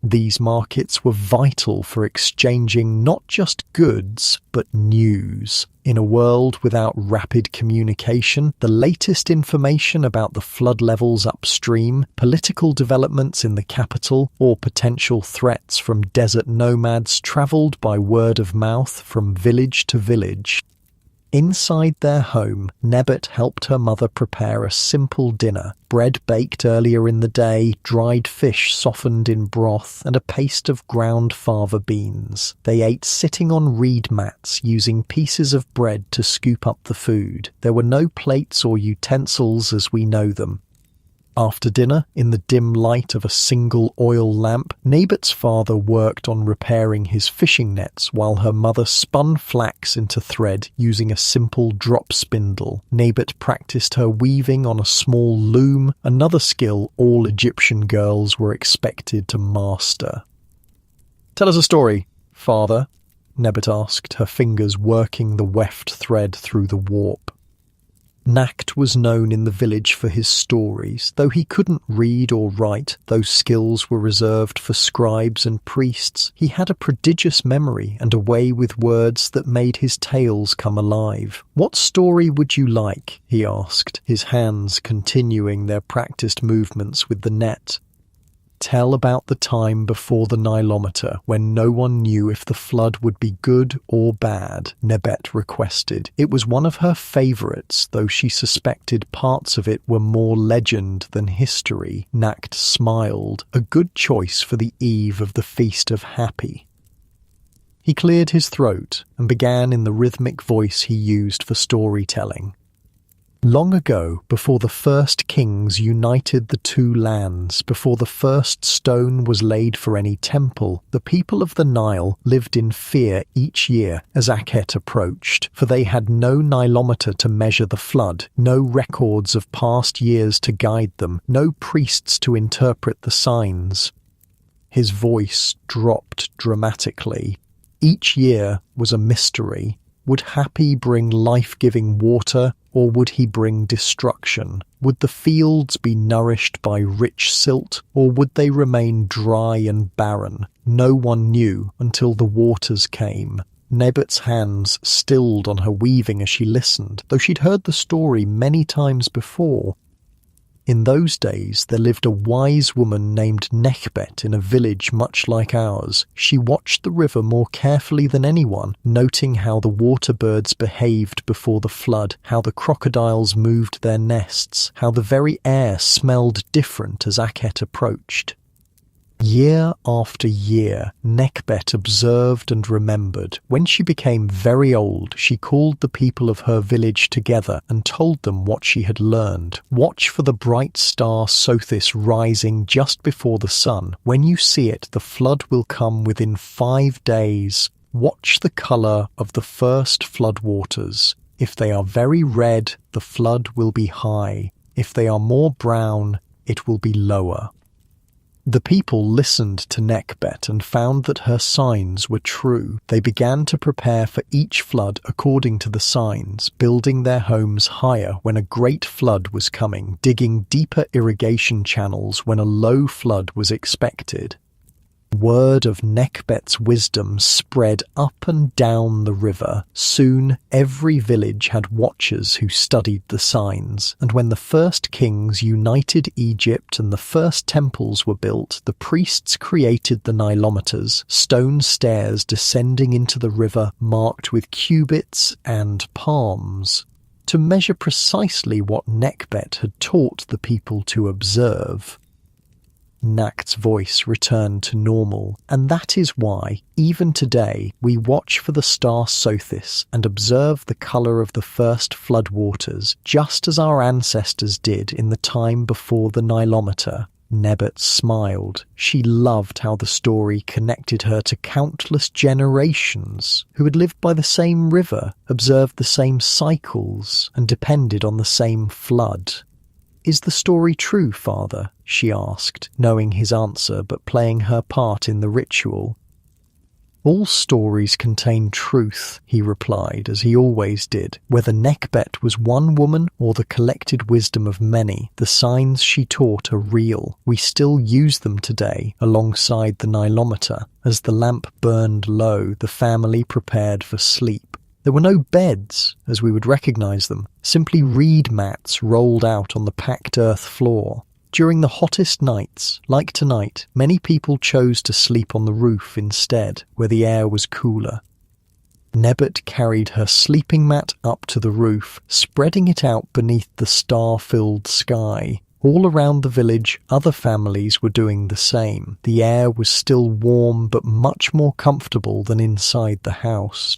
These markets were vital for exchanging not just goods, but news. In a world without rapid communication, the latest information about the flood levels upstream, political developments in the capital, or potential threats from desert nomads travelled by word of mouth from village to village. Inside their home, Nebet helped her mother prepare a simple dinner: bread baked earlier in the day, dried fish softened in broth, and a paste of ground fava beans. They ate sitting on reed mats, using pieces of bread to scoop up the food. There were no plates or utensils as we know them. After dinner, in the dim light of a single oil lamp, Nebet's father worked on repairing his fishing nets while her mother spun flax into thread using a simple drop spindle. Nebet practiced her weaving on a small loom, another skill all Egyptian girls were expected to master. "Tell us a story, father," Nebet asked, her fingers working the weft thread through the warp. Nacht was known in the village for his stories. Though he couldn't read or write, those skills were reserved for scribes and priests. He had a prodigious memory and a way with words that made his tales come alive. "What story would you like?" he asked, his hands continuing their practiced movements with the net. "Tell about the time before the Nilometer, when no one knew if the flood would be good or bad," Nebet requested. It was one of her favourites, though she suspected parts of it were more legend than history. Nacht smiled, a good choice for the eve of the Feast of Happy. He cleared his throat and began in the rhythmic voice he used for storytelling. "Long ago, before the first kings united the two lands, before the first stone was laid for any temple, the people of the Nile lived in fear each year as Akhet approached, for they had no Nilometer to measure the flood, no records of past years to guide them, no priests to interpret the signs." His voice dropped dramatically. Each year was a mystery. Would Happy bring life-giving water, or would he bring destruction? Would the fields be nourished by rich silt, or would they remain dry and barren? No one knew until the waters came. Nebet's hands stilled on her weaving as she listened, though she'd heard the story many times before. In those days there lived a wise woman named Nekhbet in a village much like ours. She watched the river more carefully than anyone, noting how the water birds behaved before the flood, how the crocodiles moved their nests, how the very air smelled different as Akhet approached. Year after year, Nekhbet observed and remembered. When she became very old, she called the people of her village together and told them what she had learned. "Watch for the bright star Sothis rising just before the sun. When you see it, the flood will come within 5 days. Watch the colour of the first flood waters. If they are very red, the flood will be high. If they are more brown, it will be lower." The people listened to Nekhbet and found that her signs were true. They began to prepare for each flood according to the signs, building their homes higher when a great flood was coming, digging deeper irrigation channels when a low flood was expected. Word of Nekhbet's wisdom spread up and down the river. Soon every village had watchers who studied the signs, and when the first kings united Egypt and the first temples were built, the priests created the Nilometers, stone stairs descending into the river marked with cubits and palms, to measure precisely what Nekhbet had taught the people to observe. Nacht's voice returned to normal, and that is why, even today, we watch for the star Sothis and observe the colour of the first flood waters, just as our ancestors did in the time before the Nilometer. Nebet smiled. She loved how the story connected her to countless generations who had lived by the same river, observed the same cycles, and depended on the same flood. "Is the story true, Father?" she asked, knowing his answer but playing her part in the ritual. "All stories contain truth," he replied, as he always did. Whether Nekhbet was one woman or the collected wisdom of many, the signs she taught are real. We still use them today, alongside the Nilometer. As the lamp burned low, the family prepared for sleep. There were no beds, as we would recognize them, simply reed mats rolled out on the packed earth floor. During the hottest nights, like tonight, many people chose to sleep on the roof instead, where the air was cooler. Nebet carried her sleeping mat up to the roof, spreading it out beneath the star-filled sky. All around the village, other families were doing the same. The air was still warm but much more comfortable than inside the house.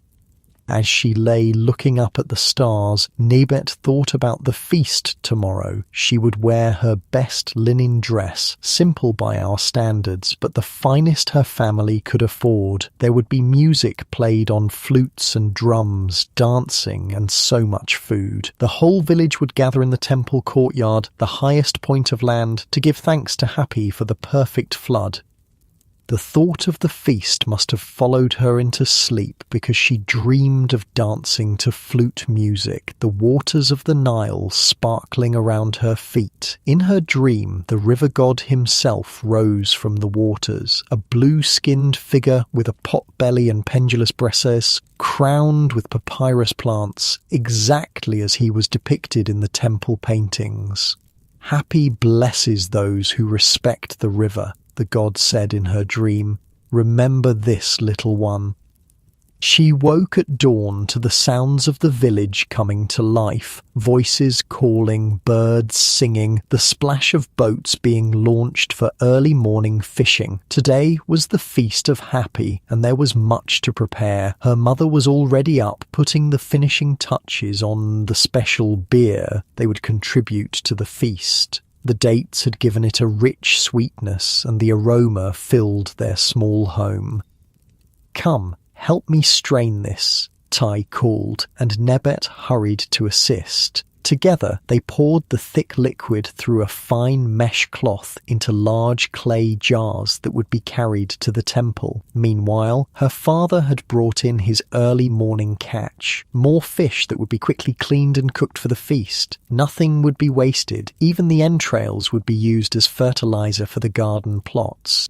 As she lay looking up at the stars, Nebet thought about the feast tomorrow. She would wear her best linen dress, simple by our standards, but the finest her family could afford. There would be music played on flutes and drums, dancing, and so much food. The whole village would gather in the temple courtyard, the highest point of land, to give thanks to Happy for the perfect flood. The thought of the feast must have followed her into sleep because she dreamed of dancing to flute music, the waters of the Nile sparkling around her feet. In her dream, the river god himself rose from the waters, a blue-skinned figure with a pot-belly and pendulous bresses, crowned with papyrus plants, exactly as he was depicted in the temple paintings. "Happy blesses those who respect the river," the god said in her dream. "Remember this, little one." She woke at dawn to the sounds of the village coming to life, voices calling, birds singing, the splash of boats being launched for early morning fishing. Today was the Feast of Happy, and there was much to prepare. Her mother was already up, putting the finishing touches on the special beer they would contribute to the feast. The dates had given it a rich sweetness, and the aroma filled their small home. "Come, help me strain this," Tai called, and Nebet hurried to assist. Together, they poured the thick liquid through a fine mesh cloth into large clay jars that would be carried to the temple. Meanwhile, her father had brought in his early morning catch, more fish that would be quickly cleaned and cooked for the feast. Nothing would be wasted, even the entrails would be used as fertilizer for the garden plots.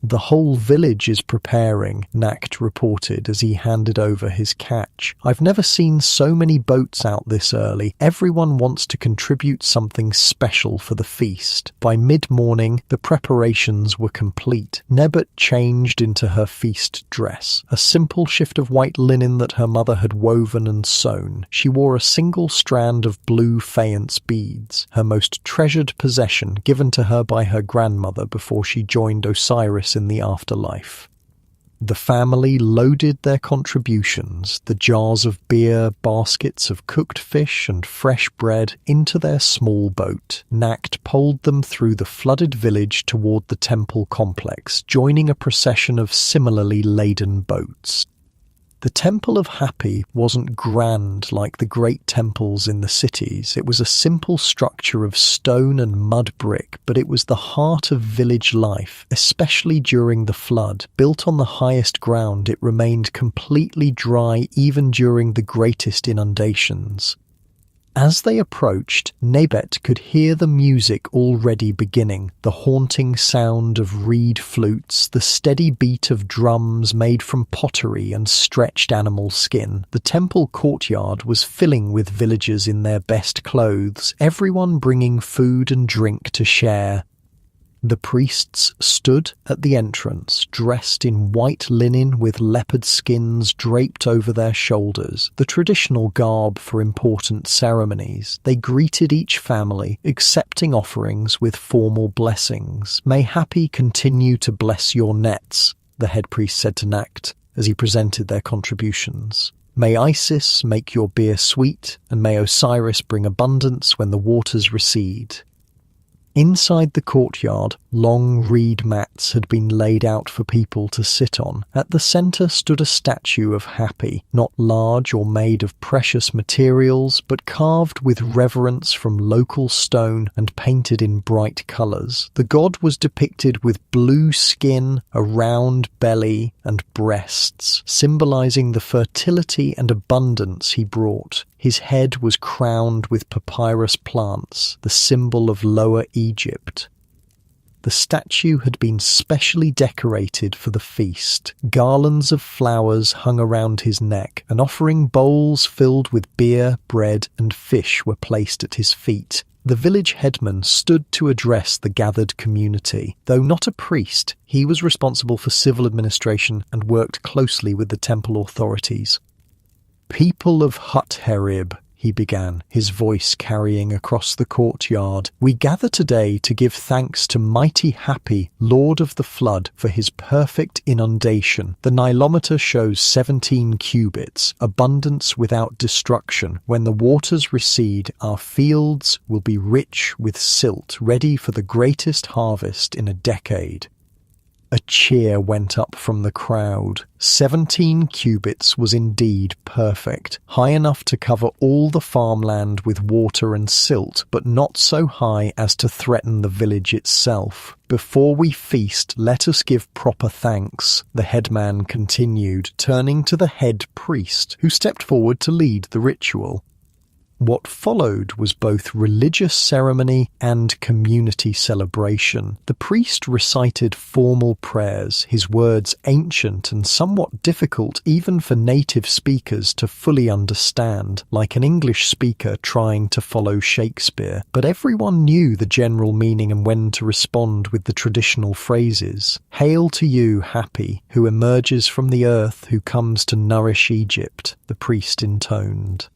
"The whole village is preparing," Nacht reported as he handed over his catch. "I've never seen so many boats out this early. Everyone wants to contribute something special for the feast." By mid-morning, the preparations were complete. Nebet changed into her feast dress, a simple shift of white linen that her mother had woven and sewn. She wore a single strand of blue faience beads, her most treasured possession given to her by her grandmother before she joined Osiris in the afterlife. The family loaded their contributions, the jars of beer, baskets of cooked fish and fresh bread, into their small boat. Nacht poled them through the flooded village toward the temple complex, joining a procession of similarly laden boats. The Temple of Happy wasn't grand like the great temples in the cities. It was a simple structure of stone and mud brick, but it was the heart of village life, especially during the flood. Built on the highest ground, it remained completely dry even during the greatest inundations. As they approached, Nebet could hear the music already beginning, the haunting sound of reed flutes, the steady beat of drums made from pottery and stretched animal skin. The temple courtyard was filling with villagers in their best clothes, everyone bringing food and drink to share. The priests stood at the entrance, dressed in white linen with leopard skins draped over their shoulders, the traditional garb for important ceremonies. They greeted each family, accepting offerings with formal blessings. "May Happy continue to bless your nets," the head priest said to Nacht as he presented their contributions. "May Isis make your beer sweet, and may Osiris bring abundance when the waters recede." Inside the courtyard, long reed mats had been laid out for people to sit on. At the centre stood a statue of Happy, not large or made of precious materials, but carved with reverence from local stone and painted in bright colours. The god was depicted with blue skin, a round belly, and breasts, symbolising the fertility and abundance he brought. His head was crowned with papyrus plants, the symbol of Lower Egypt. The statue had been specially decorated for the feast. Garlands of flowers hung around his neck, and offering bowls filled with beer, bread, and fish were placed at his feet. The village headman stood to address the gathered community. Though not a priest, he was responsible for civil administration and worked closely with the temple authorities. "People of Hut-Herib," he began, his voice carrying across the courtyard, "we gather today to give thanks to mighty Happy, Lord of the Flood, for his perfect inundation. The Nilometer shows 17 cubits, abundance without destruction. When the waters recede, our fields will be rich with silt, ready for the greatest harvest in a decade." A cheer went up from the crowd. 17 cubits was indeed perfect, high enough to cover all the farmland with water and silt, but not so high as to threaten the village itself. Before we feast, let us give proper thanks, the headman continued, turning to the head priest, who stepped forward to lead the ritual. What followed was both religious ceremony and community celebration. The priest recited formal prayers, his words ancient and somewhat difficult even for native speakers to fully understand, like an English speaker trying to follow Shakespeare. But everyone knew the general meaning and when to respond with the traditional phrases. "Hail to you, happy, who emerges from the earth, who comes to nourish Egypt," the priest intoned.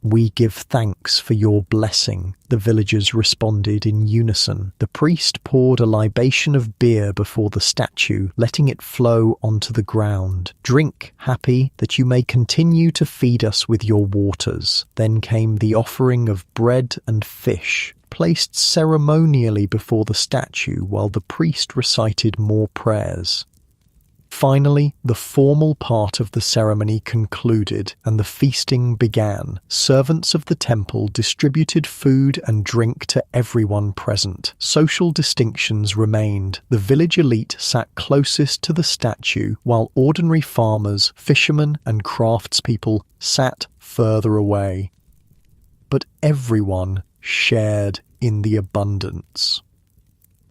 "We give thanks for your blessing," the villagers responded in unison. The priest poured a libation of beer before the statue, letting it flow onto the ground. "Drink, happy, that you may continue to feed us with your waters." Then came the offering of bread and fish, placed ceremonially before the statue while the priest recited more prayers. Finally, the formal part of the ceremony concluded and the feasting began. Servants of the temple distributed food and drink to everyone present. Social distinctions remained. The village elite sat closest to the statue, while ordinary farmers, fishermen, and craftspeople sat further away. But everyone shared in the abundance.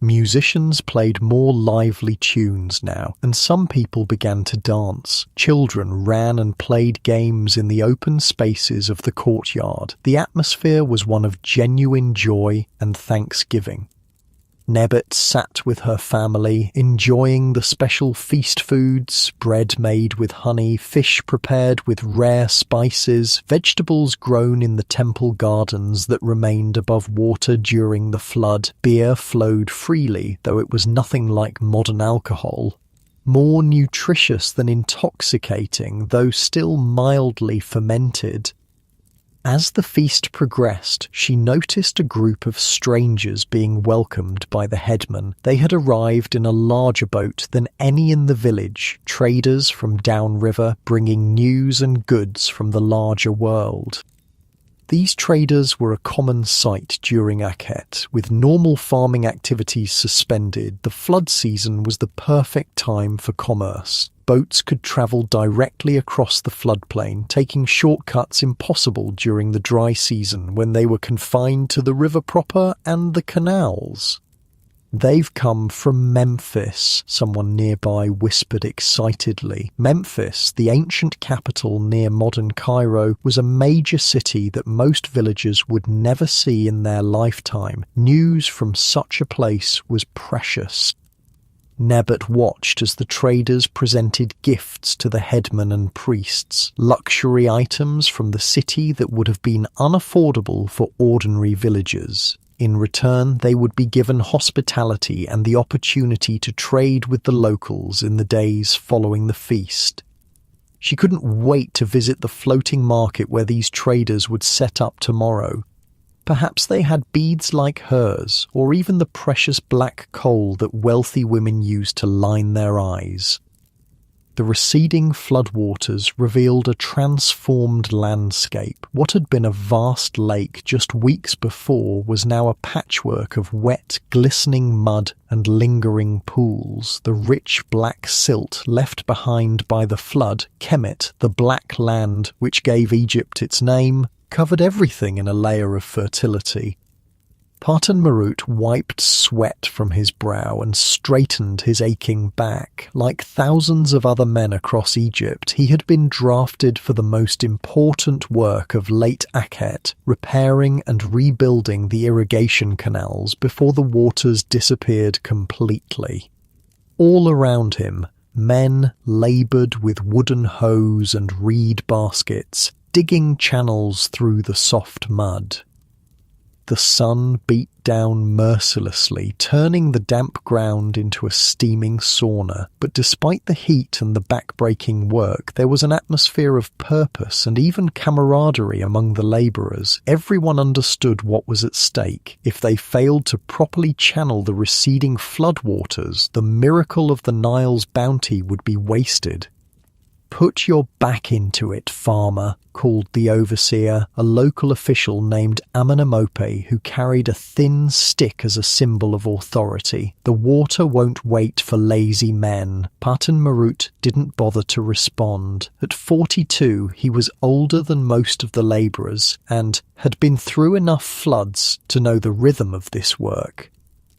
Musicians played more lively tunes now, and some people began to dance. Children ran and played games in the open spaces of the courtyard. The atmosphere was one of genuine joy and thanksgiving. Nebbet sat with her family, enjoying the special feast foods, bread made with honey, fish prepared with rare spices, vegetables grown in the temple gardens that remained above water during the flood. Beer flowed freely, though it was nothing like modern alcohol. More nutritious than intoxicating, though still mildly fermented. As the feast progressed, she noticed a group of strangers being welcomed by the headman. They had arrived in a larger boat than any in the village, traders from downriver bringing news and goods from the larger world. These traders were a common sight during Akhet. With normal farming activities suspended, the flood season was the perfect time for commerce. Boats could travel directly across the floodplain, taking shortcuts impossible during the dry season when they were confined to the river proper and the canals. "They've come from Memphis," someone nearby whispered excitedly. Memphis, the ancient capital near modern Cairo, was a major city that most villagers would never see in their lifetime. News from such a place was precious. Nebbet watched as the traders presented gifts to the headmen and priests, luxury items from the city that would have been unaffordable for ordinary villagers. In return, they would be given hospitality and the opportunity to trade with the locals in the days following the feast. She couldn't wait to visit the floating market where these traders would set up tomorrow. Perhaps they had beads like hers, or even the precious black coal that wealthy women used to line their eyes. The receding floodwaters revealed a transformed landscape. What had been a vast lake just weeks before was now a patchwork of wet, glistening mud and lingering pools. The rich black silt left behind by the flood, Kemet, the black land which gave Egypt its name, covered everything in a layer of fertility. Parton Marut wiped sweat from his brow and straightened his aching back. Like thousands of other men across Egypt, he had been drafted for the most important work of late Akhet, repairing and rebuilding the irrigation canals before the waters disappeared completely. All around him, men laboured with wooden hoes and reed baskets, digging channels through the soft mud. The sun beat down mercilessly, turning the damp ground into a steaming sauna. But despite the heat and the back-breaking work, there was an atmosphere of purpose and even camaraderie among the labourers. Everyone understood what was at stake. If they failed to properly channel the receding floodwaters, the miracle of the Nile's bounty would be wasted. "Put your back into it, farmer," called the overseer, a local official named Amenemope who carried a thin stick as a symbol of authority. "The water won't wait for lazy men." Patan Marut didn't bother to respond. At 42, he was older than most of the labourers and had been through enough floods to know the rhythm of this work.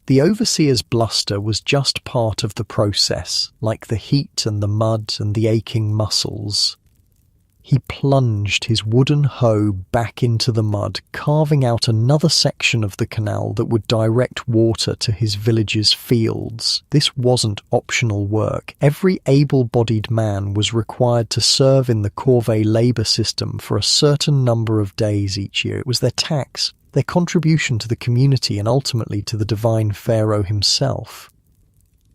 The overseer's bluster was just part of the process, like the heat and the mud and the aching muscles. He plunged his wooden hoe back into the mud, carving out another section of the canal that would direct water to his village's fields. This wasn't optional work. Every able-bodied man was required to serve in the corvée labour system for a certain number of days each year. It was their tax, their contribution to the community and ultimately to the divine pharaoh himself.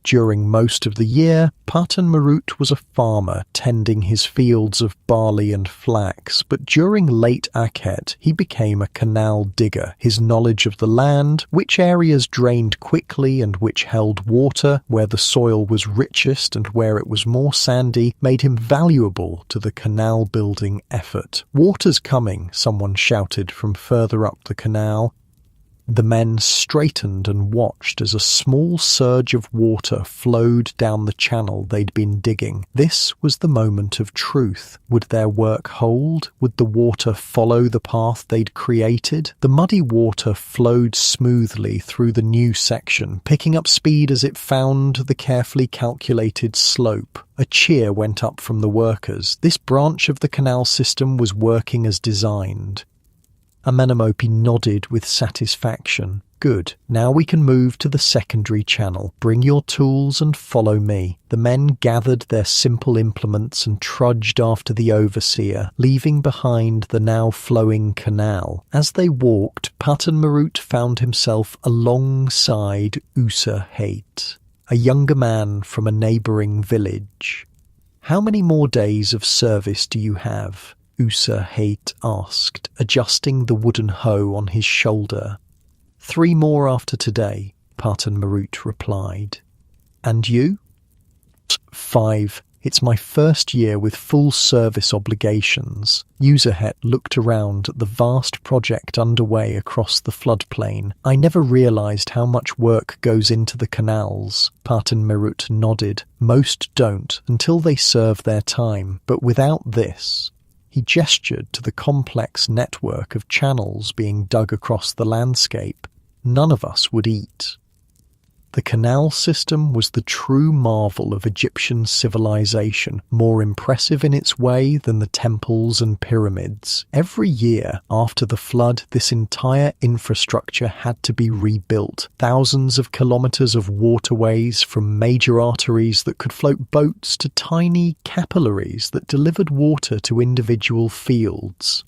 During most of the year, Patan Marut was a farmer tending his fields of barley and flax, but during late Akhet he became a canal digger. His knowledge of the land, which areas drained quickly and which held water, where the soil was richest and where it was more sandy, made him valuable to the canal-building effort. "Water's coming," someone shouted from further up the canal. The men straightened and watched as a small surge of water flowed down the channel they'd been digging. This was the moment of truth. Would their work hold? Would the water follow the path they'd created? The muddy water flowed smoothly through the new section, picking up speed as it found the carefully calculated slope. A cheer went up from the workers. This branch of the canal system was working as designed. Amenemope nodded with satisfaction. "Good. Now we can move to the secondary channel. Bring your tools and follow me." The men gathered their simple implements and trudged after the overseer, leaving behind the now flowing canal. As they walked, Patan Marut found himself alongside Usa Haight, a younger man from a neighbouring village. "How many more days of service do you have?" Usa Haight asked, adjusting the wooden hoe on his shoulder. 3 more after today," Patan Marut replied. "And you?" 5. It's my first year with full service obligations." Usa Haight looked around at the vast project underway across the floodplain. "I never realised how much work goes into the canals." Patan Marut nodded. "Most don't, until they serve their time. But without this..." He gestured to the complex network of channels being dug across the landscape. "None of us would eat." The canal system was the true marvel of Egyptian civilization, more impressive in its way than the temples and pyramids. Every year after the flood, this entire infrastructure had to be rebuilt. Thousands of kilometers of waterways, from major arteries that could float boats to tiny capillaries that delivered water to individual fields.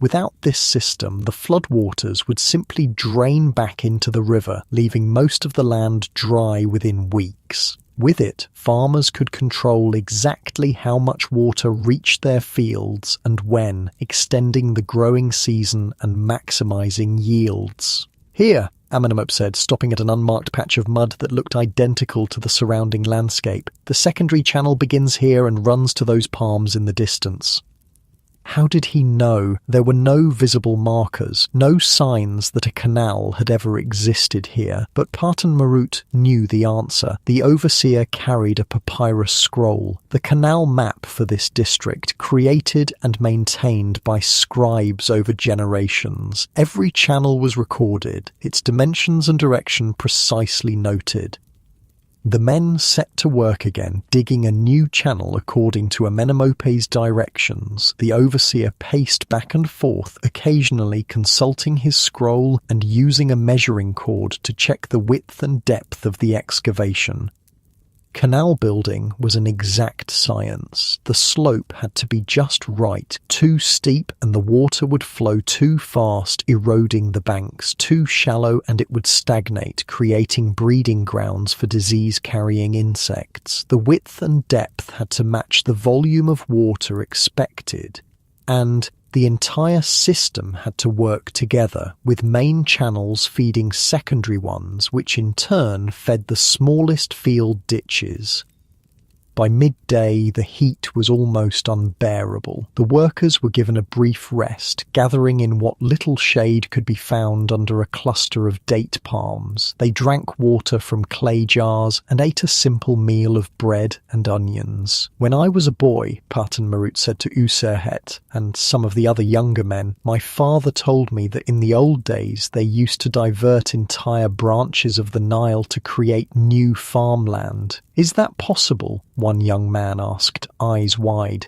Without this system, the floodwaters would simply drain back into the river, leaving most of the land dry within weeks. With it, farmers could control exactly how much water reached their fields and when, extending the growing season and maximizing yields. "Here," Amenemope said, stopping at an unmarked patch of mud that looked identical to the surrounding landscape. "The secondary channel begins here and runs to those palms in the distance." How did he know? There were no visible markers, no signs that a canal had ever existed here. But Patan Marut knew the answer. The overseer carried a papyrus scroll, the canal map for this district, created and maintained by scribes over generations. Every channel was recorded, its dimensions and direction precisely noted. The men set to work again, digging a new channel according to Amenemope's directions. The overseer paced back and forth, occasionally consulting his scroll and using a measuring cord to check the width and depth of the excavation. Canal building was an exact science. The slope had to be just right, too steep and the water would flow too fast, eroding the banks, too shallow and it would stagnate, creating breeding grounds for disease-carrying insects. The width and depth had to match the volume of water expected, and the entire system had to work together, with main channels feeding secondary ones, which in turn fed the smallest field ditches. By midday, the heat was almost unbearable. The workers were given a brief rest, gathering in what little shade could be found under a cluster of date palms. They drank water from clay jars and ate a simple meal of bread and onions. "When I was a boy," Patan Marut said to Userhet and some of the other younger men, "my father told me that in the old days they used to divert entire branches of the Nile to create new farmland. Is that possible?" one young man asked, eyes wide.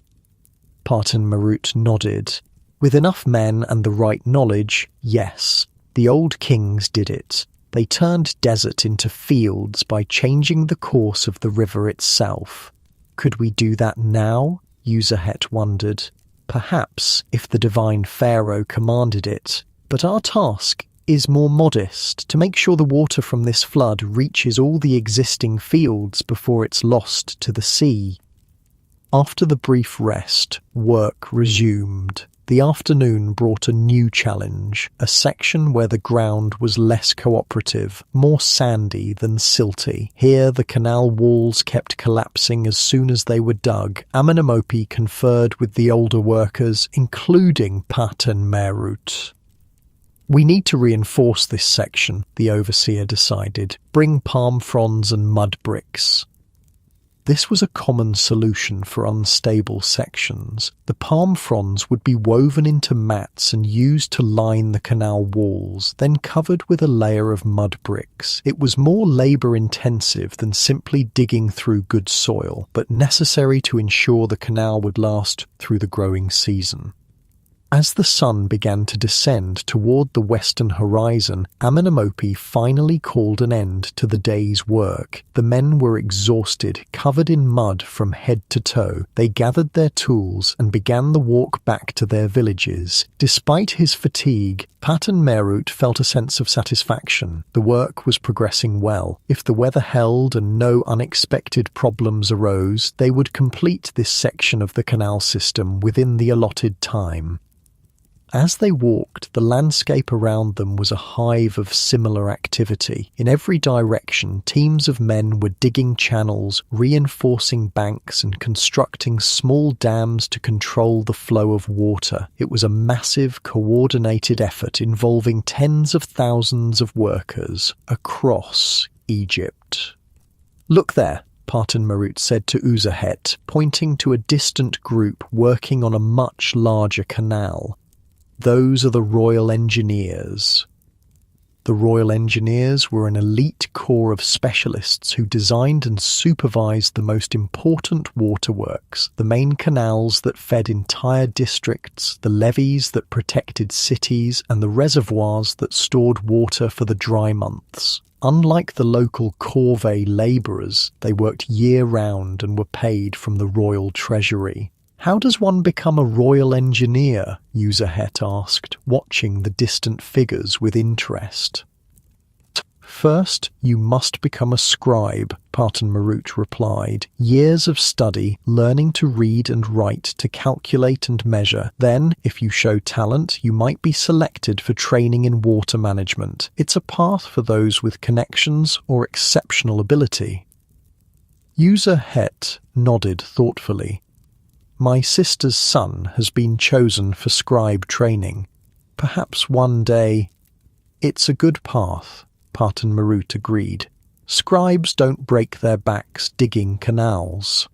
Patan Marut nodded. With enough men and the right knowledge, yes. The old kings did it. They turned desert into fields by changing the course of the river itself. Could we do that now? Userhet wondered. Perhaps, if the divine pharaoh commanded it. But our task is more modest, to make sure the water from this flood reaches all the existing fields before it's lost to the sea. After the brief rest, work resumed. The afternoon brought a new challenge, a section where the ground was less cooperative, more sandy than silty. Here the canal walls kept collapsing as soon as they were dug. Amenemope conferred with the older workers, including Patan Marut. "We need to reinforce this section," the overseer decided. "Bring palm fronds and mud bricks." This was a common solution for unstable sections. The palm fronds would be woven into mats and used to line the canal walls, then covered with a layer of mud bricks. It was more labour-intensive than simply digging through good soil, but necessary to ensure the canal would last through the growing season. As the sun began to descend toward the western horizon, Amenemope finally called an end to the day's work. The men were exhausted, covered in mud from head to toe. They gathered their tools and began the walk back to their villages. Despite his fatigue, Patan Marut felt a sense of satisfaction. The work was progressing well. If the weather held and no unexpected problems arose, they would complete this section of the canal system within the allotted time. As they walked, the landscape around them was a hive of similar activity. In every direction, teams of men were digging channels, reinforcing banks and constructing small dams to control the flow of water. It was a massive, coordinated effort involving tens of thousands of workers across Egypt. "Look there," Patan Marut said to Userhet, pointing to a distant group working on a much larger canal. "Those are the Royal Engineers." The Royal Engineers were an elite corps of specialists who designed and supervised the most important waterworks, the main canals that fed entire districts, the levees that protected cities, and the reservoirs that stored water for the dry months. Unlike the local corvée labourers, they worked year-round and were paid from the royal treasury. "How does one become a royal engineer?" Userhet asked, watching the distant figures with interest. "First, you must become a scribe," Patan Marut replied. "Years of study, learning to read and write, to calculate and measure. Then, if you show talent, you might be selected for training in water management. It's a path for those with connections or exceptional ability." Userhet nodded thoughtfully. "My sister's son has been chosen for scribe training. Perhaps one day—" "It's a good path," Patan Marut agreed. "Scribes don't break their backs digging canals."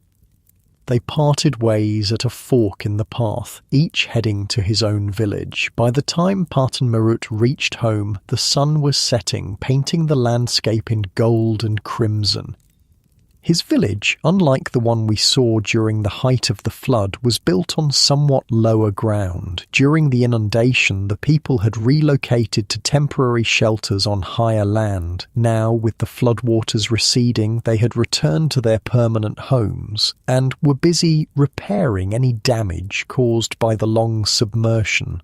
They parted ways at a fork in the path, each heading to his own village. By the time Patan Marut reached home, the sun was setting, painting the landscape in gold and crimson. His village, unlike the one we saw during the height of the flood, was built on somewhat lower ground. During the inundation, the people had relocated to temporary shelters on higher land. Now, with the floodwaters receding, they had returned to their permanent homes and were busy repairing any damage caused by the long submersion.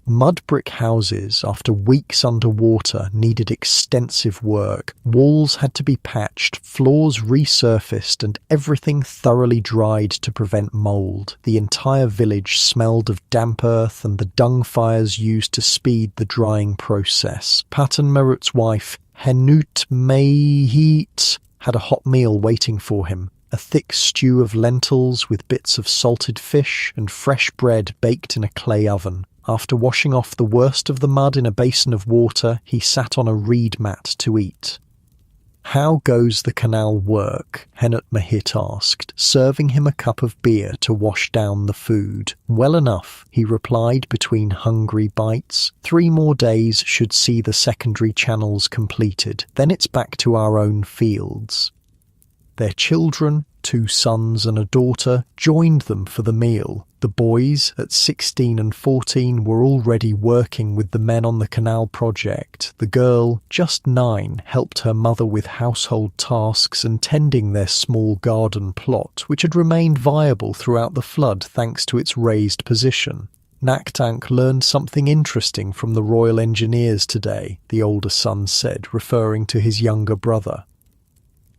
Mud brick houses, after weeks underwater, needed extensive work. Walls had to be patched, floors resurfaced, and everything thoroughly dried to prevent mould. The entire village smelled of damp earth and the dung fires used to speed the drying process. Patan Merut's wife, Henut Mehit, had a hot meal waiting for him. A thick stew of lentils with bits of salted fish and fresh bread baked in a clay oven. After washing off the worst of the mud in a basin of water, he sat on a reed mat to eat. "How goes the canal work?" Henut Mehit asked, serving him a cup of beer to wash down the food. "Well enough," he replied between hungry bites. 3 more days should see the secondary channels completed. Then it's back to our own fields." Their children, 2 sons and a daughter, joined them for the meal. The boys, at 16 and 14, were already working with the men on the canal project. The girl, just 9, helped her mother with household tasks and tending their small garden plot, which had remained viable throughout the flood thanks to its raised position. "Naktank learned something interesting from the Royal Engineers today," the older son said, referring to his younger brother.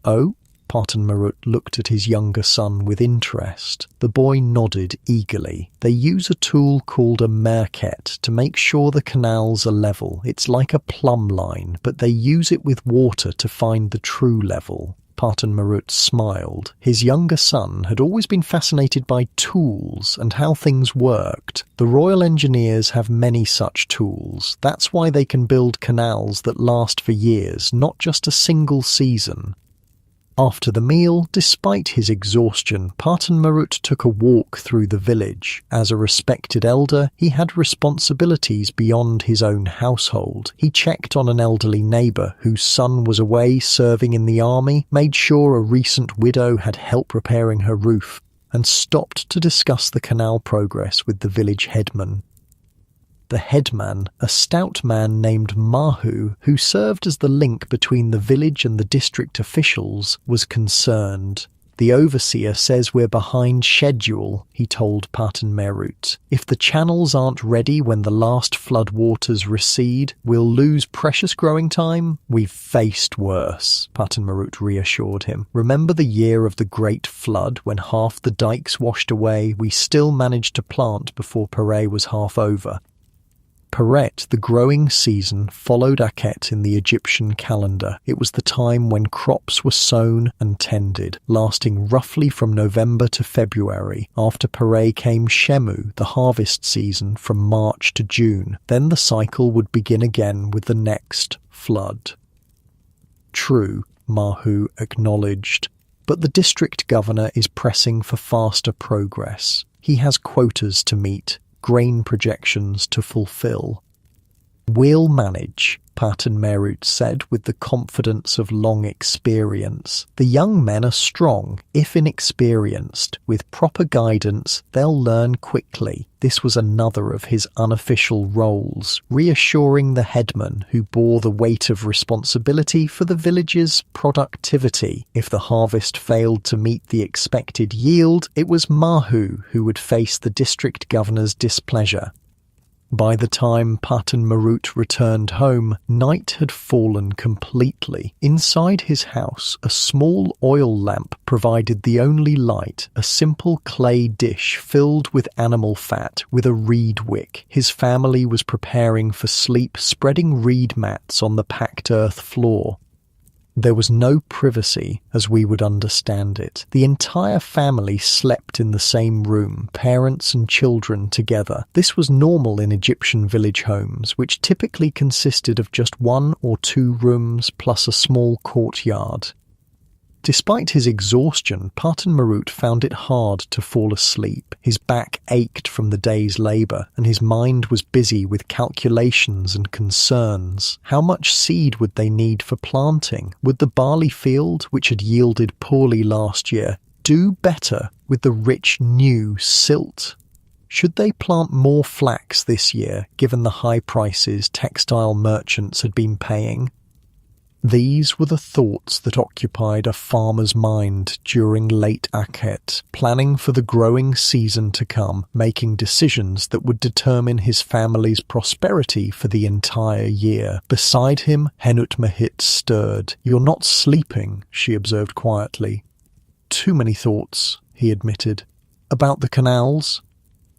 "Oh?" Patan Merut looked at his younger son with interest. The boy nodded eagerly. "They use a tool called a merket to make sure the canals are level. It's like a plumb line, but they use it with water to find the true level." Patan Merut smiled. His younger son had always been fascinated by tools and how things worked. The Royal Engineers have many such tools. That's why they can build canals that last for years, not just a single season. After the meal, despite his exhaustion, Patan Merut took a walk through the village. As a respected elder, he had responsibilities beyond his own household. He checked on an elderly neighbour whose son was away serving in the army, made sure a recent widow had help repairing her roof, and stopped to discuss the canal progress with the village headman. The headman, a stout man named Mahu, who served as the link between the village and the district officials, was concerned. "The overseer says we're behind schedule," he told Patan Merut. "If the channels aren't ready when the last flood waters recede, we'll lose precious growing time." "We've faced worse," Patan Merut reassured him. "Remember the year of the Great Flood when half the dikes washed away? We still managed to plant before Pare was half over." Peret, the growing season, followed Akhet in the Egyptian calendar. It was the time when crops were sown and tended, lasting roughly from November to February. After Peret came Shemu, the harvest season, from March to June. Then the cycle would begin again with the next flood. "True," Mahu acknowledged, "but the district governor is pressing for faster progress. He has quotas to meet, grain projections to fulfill." "We'll manage," Patan Merut said with the confidence of long experience. "The young men are strong, if inexperienced. With proper guidance, they'll learn quickly." This was another of his unofficial roles, reassuring the headman who bore the weight of responsibility for the village's productivity. If the harvest failed to meet the expected yield, it was Mahu who would face the district governor's displeasure. By the time Patan Merut returned home, night had fallen completely. Inside his house, a small oil lamp provided the only light, a simple clay dish filled with animal fat with a reed wick. His family was preparing for sleep, spreading reed mats on the packed earth floor. There was no privacy as we would understand it. The entire family slept in the same room, parents and children together. This was normal in Egyptian village homes, which typically consisted of just 1 or 2 rooms plus a small courtyard. Despite his exhaustion, Parton Marut found it hard to fall asleep. His back ached from the day's labour, and his mind was busy with calculations and concerns. How much seed would they need for planting? Would the barley field, which had yielded poorly last year, do better with the rich new silt? Should they plant more flax this year, given the high prices textile merchants had been paying? These were the thoughts that occupied a farmer's mind during late Akhet, planning for the growing season to come, making decisions that would determine his family's prosperity for the entire year. Beside him, Henut Mahit stirred. "You're not sleeping," she observed quietly. "Too many thoughts," he admitted. "About the canals?"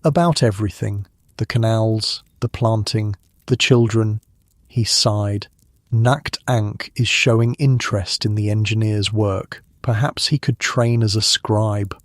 "About everything. The canals, the planting, the children." He sighed. Nakt Ankh is showing interest in the engineer's work. Perhaps he could train as a scribe.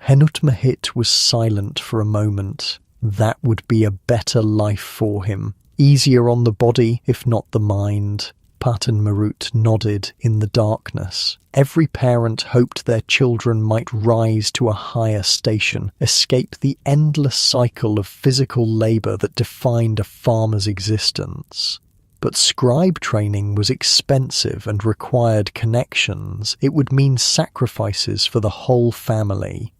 Henut Mahit was silent for a moment. That would be a better life for him. Easier on the body, if not the mind. Parton Marut nodded in the darkness. Every parent hoped their children might rise to a higher station, escape the endless cycle of physical labour that defined a farmer's existence. But scribe training was expensive and required connections. It would mean sacrifices for the whole family.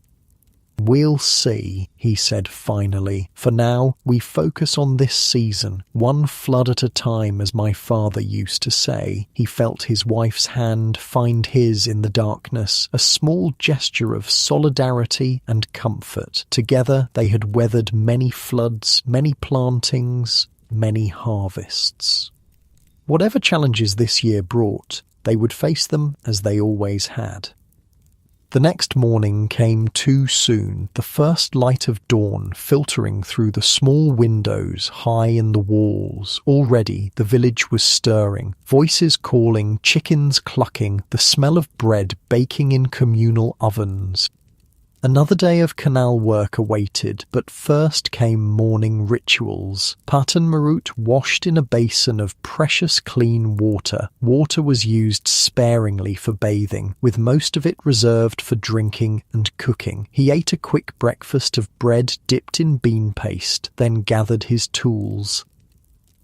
"We'll see," he said finally. "For now, we focus on this season, one flood at a time, as my father used to say." He felt his wife's hand find his in the darkness, a small gesture of solidarity and comfort. Together they had weathered many floods, many plantings, many harvests. Whatever challenges this year brought, they would face them as they always had. The next morning came too soon, the first light of dawn filtering through the small windows high in the walls. Already the village was stirring, voices calling, chickens clucking, the smell of bread baking in communal ovens. Another day of canal work awaited, but first came morning rituals. Parton Marut washed in a basin of precious clean water. Water was used sparingly for bathing, with most of it reserved for drinking and cooking. He ate a quick breakfast of bread dipped in bean paste, then gathered his tools.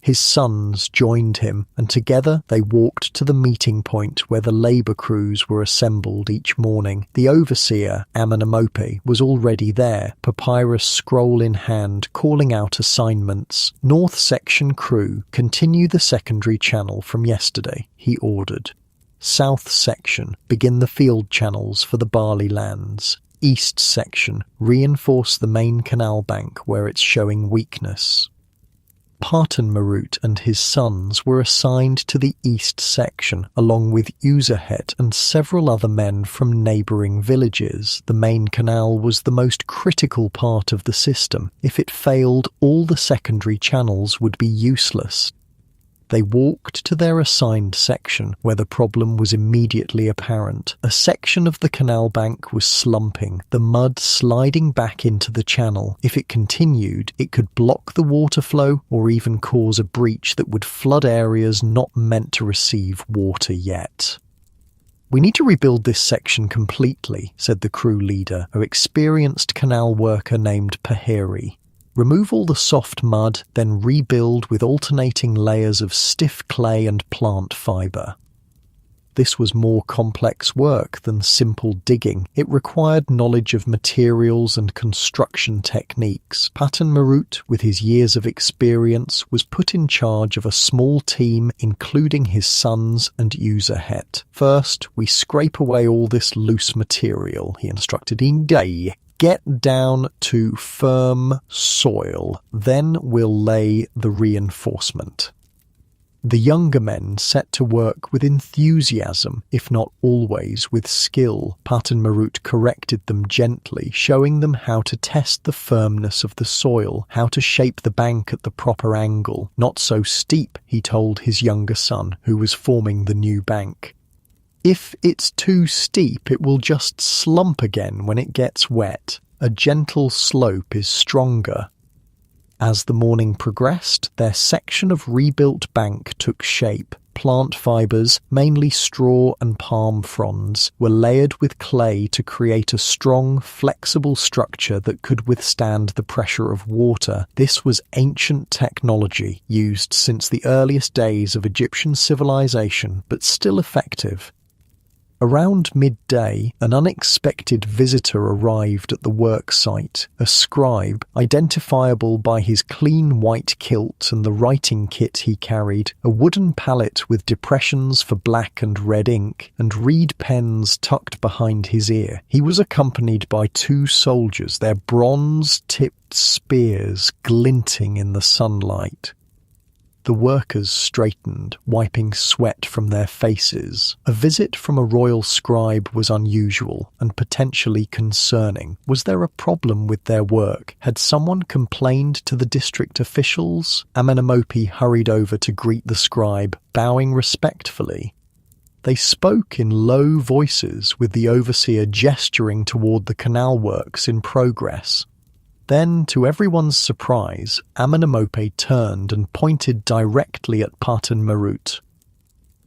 His sons joined him, and together they walked to the meeting point where the labour crews were assembled each morning. The overseer, Amanamope, was already there, papyrus scroll in hand, calling out assignments. "North section crew, continue the secondary channel from yesterday," he ordered. "South section, begin the field channels for the barley lands. East section, reinforce the main canal bank where it's showing weakness." Parton Marut and his sons were assigned to the east section, along with Uzahet and several other men from neighbouring villages. The main canal was the most critical part of the system. If it failed, all the secondary channels would be useless. They walked to their assigned section, where the problem was immediately apparent. A section of the canal bank was slumping, the mud sliding back into the channel. If it continued, it could block the water flow or even cause a breach that would flood areas not meant to receive water yet. "We need to rebuild this section completely," said the crew leader, an experienced canal worker named Paheri. "Remove all the soft mud, then rebuild with alternating layers of stiff clay and plant fibre." This was more complex work than simple digging. It required knowledge of materials and construction techniques. Parton Marut, with his years of experience, was put in charge of a small team, including his sons and Uzahet. "First, we scrape away all this loose material," he instructed. "Get down to firm soil, then we'll lay the reinforcement." The younger men set to work with enthusiasm, if not always with skill. Parton Marut corrected them gently, showing them how to test the firmness of the soil, how to shape the bank at the proper angle. "Not so steep," he told his younger son, who was forming the new bank. "If it's too steep, it will just slump again when it gets wet. A gentle slope is stronger." As the morning progressed, their section of rebuilt bank took shape. plant fibers, mainly straw and palm fronds, were layered with clay to create a strong, flexible structure that could withstand the pressure of water. This was ancient technology used since the earliest days of Egyptian civilization, but still effective. Around midday, an unexpected visitor arrived at the work site, a scribe, identifiable by his clean white kilt and the writing kit he carried, a wooden palette with depressions for black and red ink, and reed pens tucked behind his ear. He was accompanied by 2 soldiers, their bronze-tipped spears glinting in the sunlight. The workers straightened, wiping sweat from their faces. A visit from a royal scribe was unusual and potentially concerning. Was there a problem with their work? Had someone complained to the district officials? Amenemope hurried over to greet the scribe, bowing respectfully. They spoke in low voices, with the overseer gesturing toward the canal works in progress. Then, to everyone's surprise, Amenemope turned and pointed directly at Parten Merut.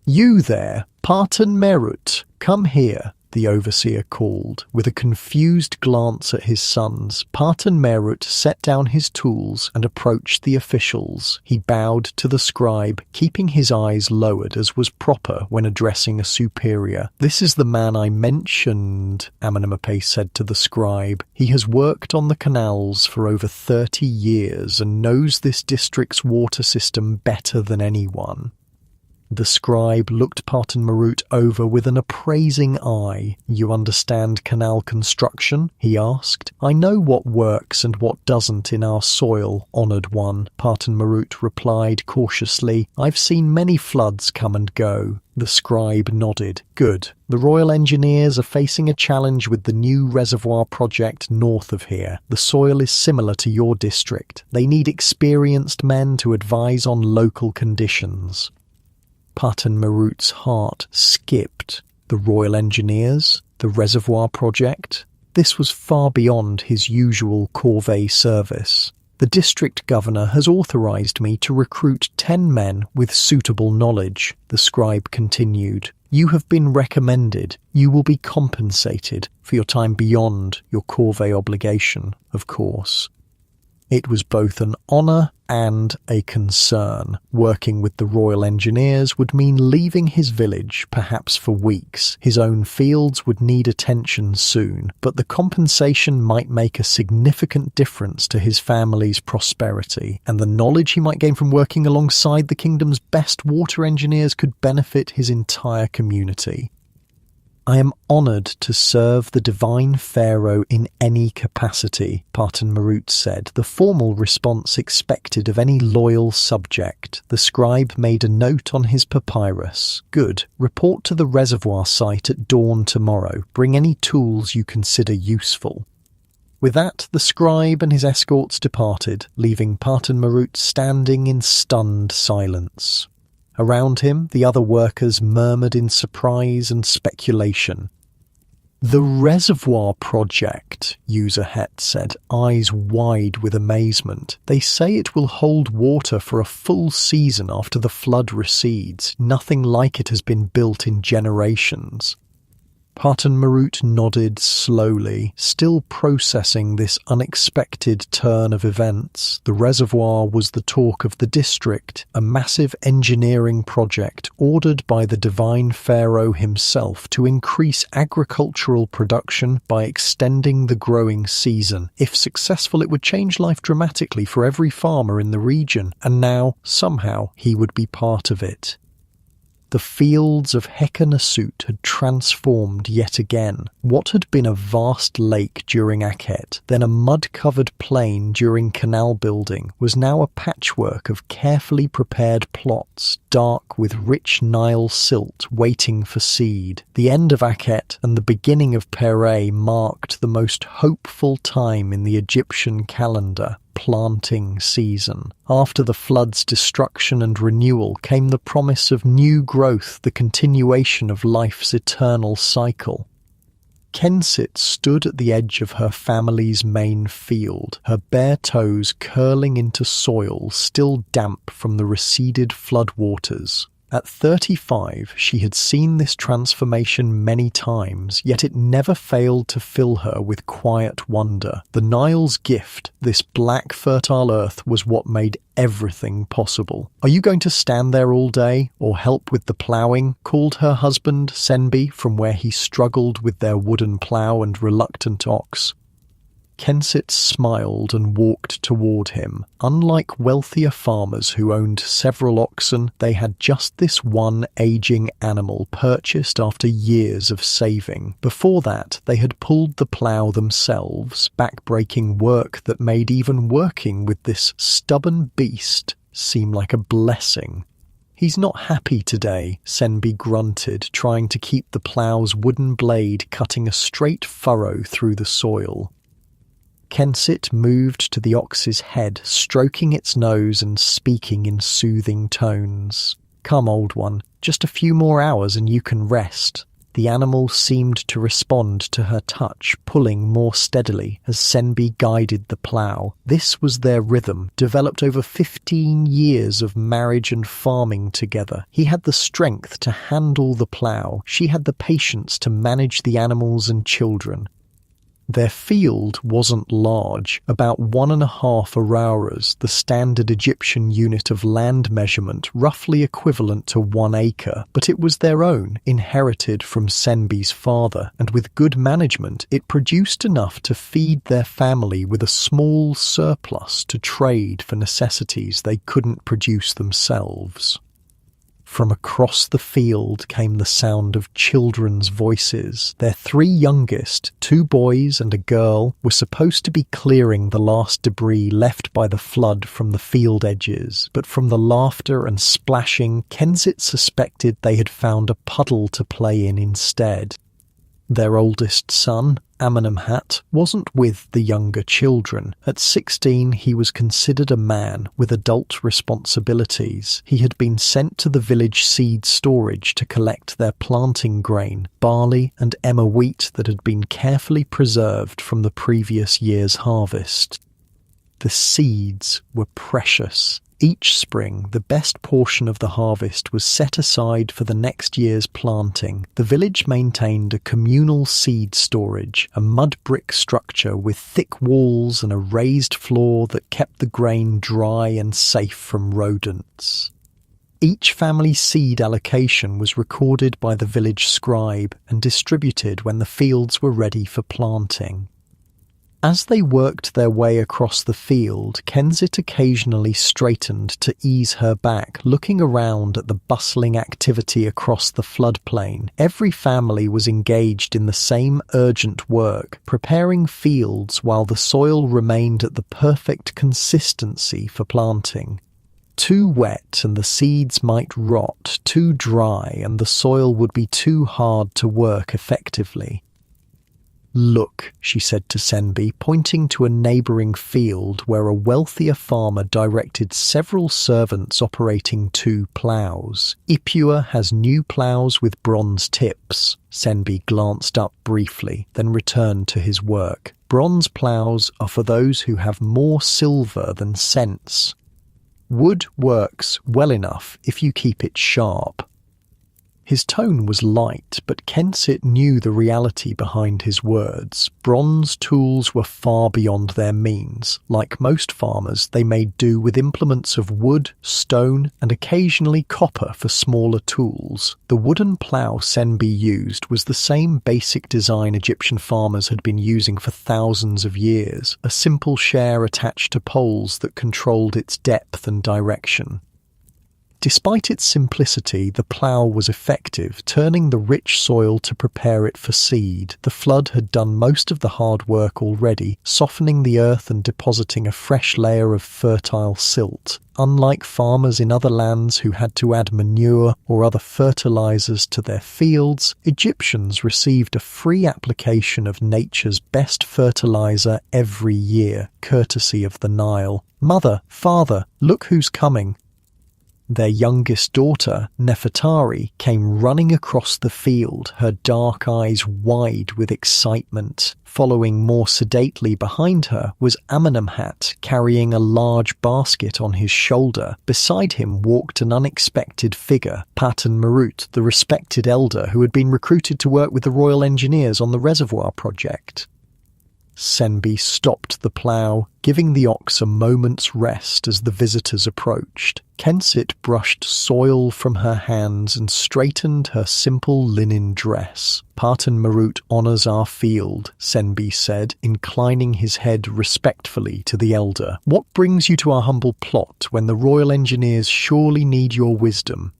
"You there, Parten Merut, come here," the overseer called. With a confused glance at his sons, Parten Merut set down his tools and approached the officials. He bowed to the scribe, keeping his eyes lowered as was proper when addressing a superior. "This is the man I mentioned," Amenemope said to the scribe. "He has worked on the canals for over 30 years and knows this district's water system better than anyone." The scribe looked Parten Merut over with an appraising eye. "You understand canal construction?" he asked. "I know what works and what doesn't in our soil, honoured one," Parten Merut replied cautiously. "I've seen many floods come and go." The scribe nodded. "Good. The Royal Engineers are facing a challenge with the new reservoir project north of here. The soil is similar to your district. They need experienced men to advise on local conditions." Parten Merut's heart skipped. The Royal Engineers? The Reservoir Project? This was far beyond his usual corvée service. "The district governor has authorized me to recruit 10 men with suitable knowledge," the scribe continued. "You have been recommended. You will be compensated for your time beyond your corvée obligation, of course." It was both an honour and a concern. Working with the Royal Engineers would mean leaving his village, perhaps for weeks. His own fields would need attention soon, but the compensation might make a significant difference to his family's prosperity, and the knowledge he might gain from working alongside the kingdom's best water engineers could benefit his entire community. "I am honoured to serve the divine pharaoh in any capacity," Parten Merut said, the formal response expected of any loyal subject. The scribe made a note on his papyrus. "Good. Report to the reservoir site at dawn tomorrow. Bring any tools you consider useful." With that, the scribe and his escorts departed, leaving Parten Merut standing in stunned silence. Around him, the other workers murmured in surprise and speculation. "The Reservoir Project," User Het said, eyes wide with amazement. "They say it will hold water for a full season after the flood recedes. Nothing like it has been built in generations." Parten Merut nodded slowly, still processing this unexpected turn of events. The reservoir was the talk of the district, a massive engineering project ordered by the divine pharaoh himself to increase agricultural production by extending the growing season. If successful, it would change life dramatically for every farmer in the region, and now, somehow, he would be part of it. The fields of Hekkenasut had transformed yet again. What had been a vast lake during Akhet, then a mud-covered plain during canal building, was now a patchwork of carefully prepared plots, dark with rich Nile silt waiting for seed. The end of Akhet and the beginning of Pereh marked the most hopeful time in the Egyptian calendar. Planting season. After the flood's destruction and renewal came the promise of new growth, the continuation of life's eternal cycle. Kensit stood at the edge of her family's main field, her bare toes curling into soil still damp from the receded floodwaters. At 35, she had seen this transformation many times, yet it never failed to fill her with quiet wonder. The Nile's gift, this black fertile earth, was what made everything possible. "Are you going to stand there all day, or help with the ploughing?" called her husband, Senbi, from where he struggled with their wooden plough and reluctant ox. Kensit smiled and walked toward him. Unlike wealthier farmers who owned several oxen, they had just this one aging animal purchased after years of saving. Before that, they had pulled the plough themselves, back-breaking work that made even working with this stubborn beast seem like a blessing. "He's not happy today," Senbi grunted, trying to keep the plough's wooden blade cutting a straight furrow through the soil. Kensit moved to the ox's head, stroking its nose and speaking in soothing tones. "Come, old one, just a few more hours and you can rest." The animal seemed to respond to her touch, pulling more steadily as Senbi guided the plough. This was their rhythm, developed over 15 years of marriage and farming together. He had the strength to handle the plough. She had the patience to manage the animals and children. Their field wasn't large, about 1.5 aroras, the standard Egyptian unit of land measurement, roughly equivalent to 1 acre, but it was their own, inherited from Senbi's father, and with good management it produced enough to feed their family with a small surplus to trade for necessities they couldn't produce themselves. From across the field came the sound of children's voices. Their 3 youngest, 2 boys and a girl, were supposed to be clearing the last debris left by the flood from the field edges, but from the laughter and splashing, Kensit suspected they had found a puddle to play in instead. Their oldest son, Amenemhat, wasn't with the younger children. At 16, he was considered a man with adult responsibilities. He had been sent to the village seed storage to collect their planting grain, barley and emmer wheat that had been carefully preserved from the previous year's harvest. The seeds were precious. Each spring, the best portion of the harvest was set aside for the next year's planting. The village maintained a communal seed storage, a mud brick structure with thick walls and a raised floor that kept the grain dry and safe from rodents. Each family seed allocation was recorded by the village scribe and distributed when the fields were ready for planting. As they worked their way across the field, Kensit occasionally straightened to ease her back, looking around at the bustling activity across the floodplain. Every family was engaged in the same urgent work, preparing fields while the soil remained at the perfect consistency for planting. Too wet and the seeds might rot, too dry and the soil would be too hard to work effectively. "Look," she said to Senbi, pointing to a neighbouring field where a wealthier farmer directed several servants operating 2 ploughs. "Ipua has new ploughs with bronze tips." Senbi glanced up briefly, then returned to his work. "Bronze ploughs are for those who have more silver than sense. Wood works well enough if you keep it sharp." His tone was light, but Kensit knew the reality behind his words. Bronze tools were far beyond their means. Like most farmers, they made do with implements of wood, stone, and occasionally copper for smaller tools. The wooden plough Senbi used was the same basic design Egyptian farmers had been using for thousands of years, a simple share attached to poles that controlled its depth and direction. Despite its simplicity, the plough was effective, turning the rich soil to prepare it for seed. The flood had done most of the hard work already, softening the earth and depositing a fresh layer of fertile silt. Unlike farmers in other lands who had to add manure or other fertilizers to their fields, Egyptians received a free application of nature's best fertilizer every year, courtesy of the Nile. "Mother, father, look who's coming." Their youngest daughter, Nefertari, came running across the field, her dark eyes wide with excitement. Following more sedately behind her was Amenemhat, carrying a large basket on his shoulder. Beside him walked an unexpected figure, Patan Marut, the respected elder who had been recruited to work with the Royal Engineers on the reservoir project. Senbi stopped the plough, giving the ox a moment's rest as the visitors approached. Kensit brushed soil from her hands and straightened her simple linen dress. Patan Marut honours our field, Senbi said, inclining his head respectfully to the elder. What brings you to our humble plot when the Royal Engineers surely need your wisdom?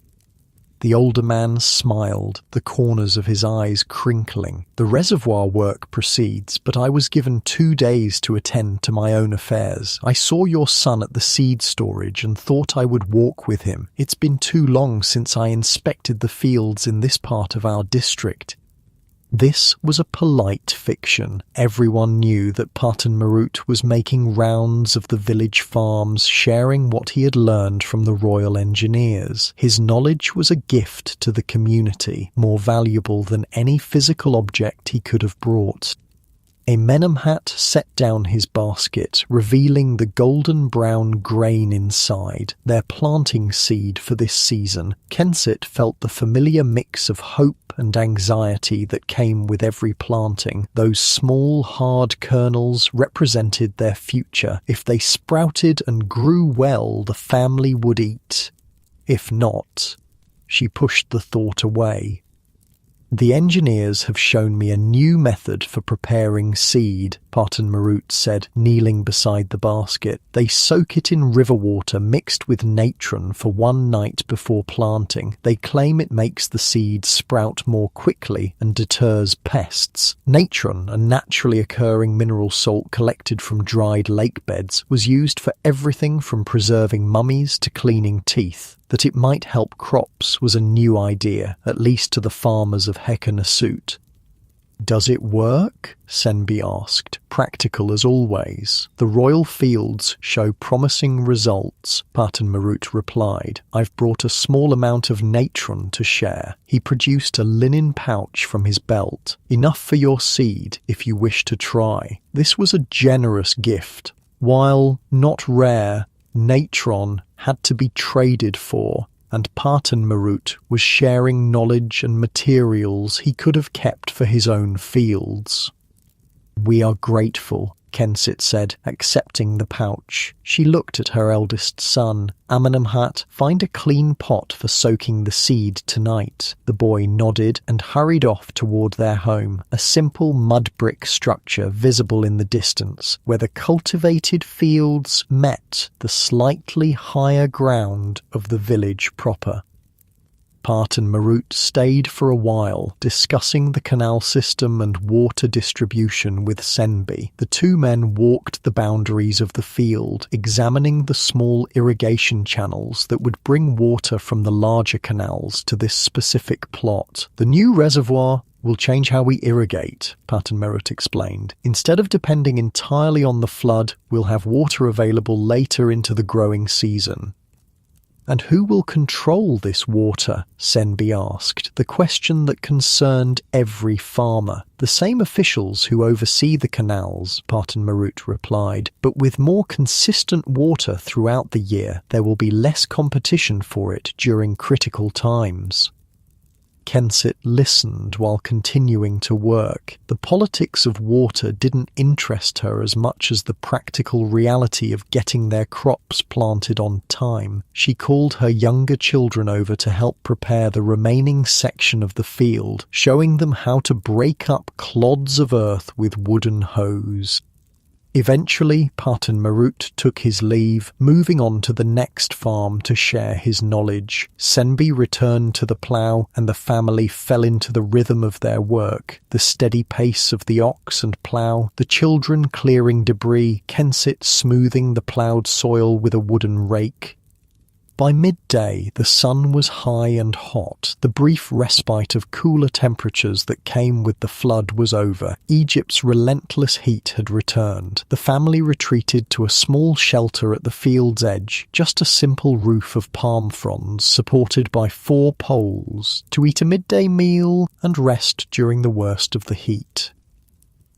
The older man smiled, the corners of his eyes crinkling. The reservoir work proceeds, but I was given 2 days to attend to my own affairs. I saw your son at the seed storage and thought I would walk with him. It's been too long since I inspected the fields in this part of our district. This was a polite fiction. Everyone knew that Patan Marut was making rounds of the village farms, sharing what he had learned from the Royal Engineers. His knowledge was a gift to the community, more valuable than any physical object he could have brought. Amenemhat set down his basket, revealing the golden-brown grain inside, their planting seed for this season. Kensit felt the familiar mix of hope and anxiety that came with every planting. Those small, hard kernels represented their future. If they sprouted and grew well, the family would eat. If not, she pushed the thought away. The engineers have shown me a new method for preparing seed, Patan Marut said, kneeling beside the basket. They soak it in river water mixed with natron for 1 night before planting. They claim it makes the seed sprout more quickly and deters pests. Natron, a naturally occurring mineral salt collected from dried lake beds, was used for everything from preserving mummies to cleaning teeth. That it might help crops was a new idea, at least to the farmers of Hekkenasut. "Does it work?" Senbi asked, practical as always. "The royal fields show promising results," Patan Marut replied. "I've brought a small amount of natron to share." He produced a linen pouch from his belt. "Enough for your seed, if you wish to try." This was a generous gift. While not rare, natron had to be traded for, and Patan Marut was sharing knowledge and materials he could have kept for his own fields. "We are grateful," Kensit said, accepting the pouch. She looked at her eldest son. "Amenemhat, find a clean pot for soaking the seed tonight." The boy nodded and hurried off toward their home, a simple mud brick structure visible in the distance, where the cultivated fields met the slightly higher ground of the village proper. Patan Marut stayed for a while, discussing the canal system and water distribution with Senbi. The 2 men walked the boundaries of the field, examining the small irrigation channels that would bring water from the larger canals to this specific plot. "The new reservoir will change how we irrigate," Patan Marut explained. "Instead of depending entirely on the flood, we'll have water available later into the growing season." "And who will control this water?" Senbi asked, the question that concerned every farmer. "The same officials who oversee the canals," Patan Marut replied, "but with more consistent water throughout the year, there will be less competition for it during critical times." Kensit listened while continuing to work. The politics of water didn't interest her as much as the practical reality of getting their crops planted on time. She called her younger children over to help prepare the remaining section of the field, showing them how to break up clods of earth with wooden hoes. Eventually, Patan Marut took his leave, moving on to the next farm to share his knowledge. Senbi returned to the plough, and the family fell into the rhythm of their work. The steady pace of the ox and plough, the children clearing debris, Kensit smoothing the ploughed soil with a wooden rake. By midday, the sun was high and hot. The brief respite of cooler temperatures that came with the flood was over. Egypt's relentless heat had returned. The family retreated to a small shelter at the field's edge, just a simple roof of palm fronds supported by 4 poles, to eat a midday meal and rest during the worst of the heat.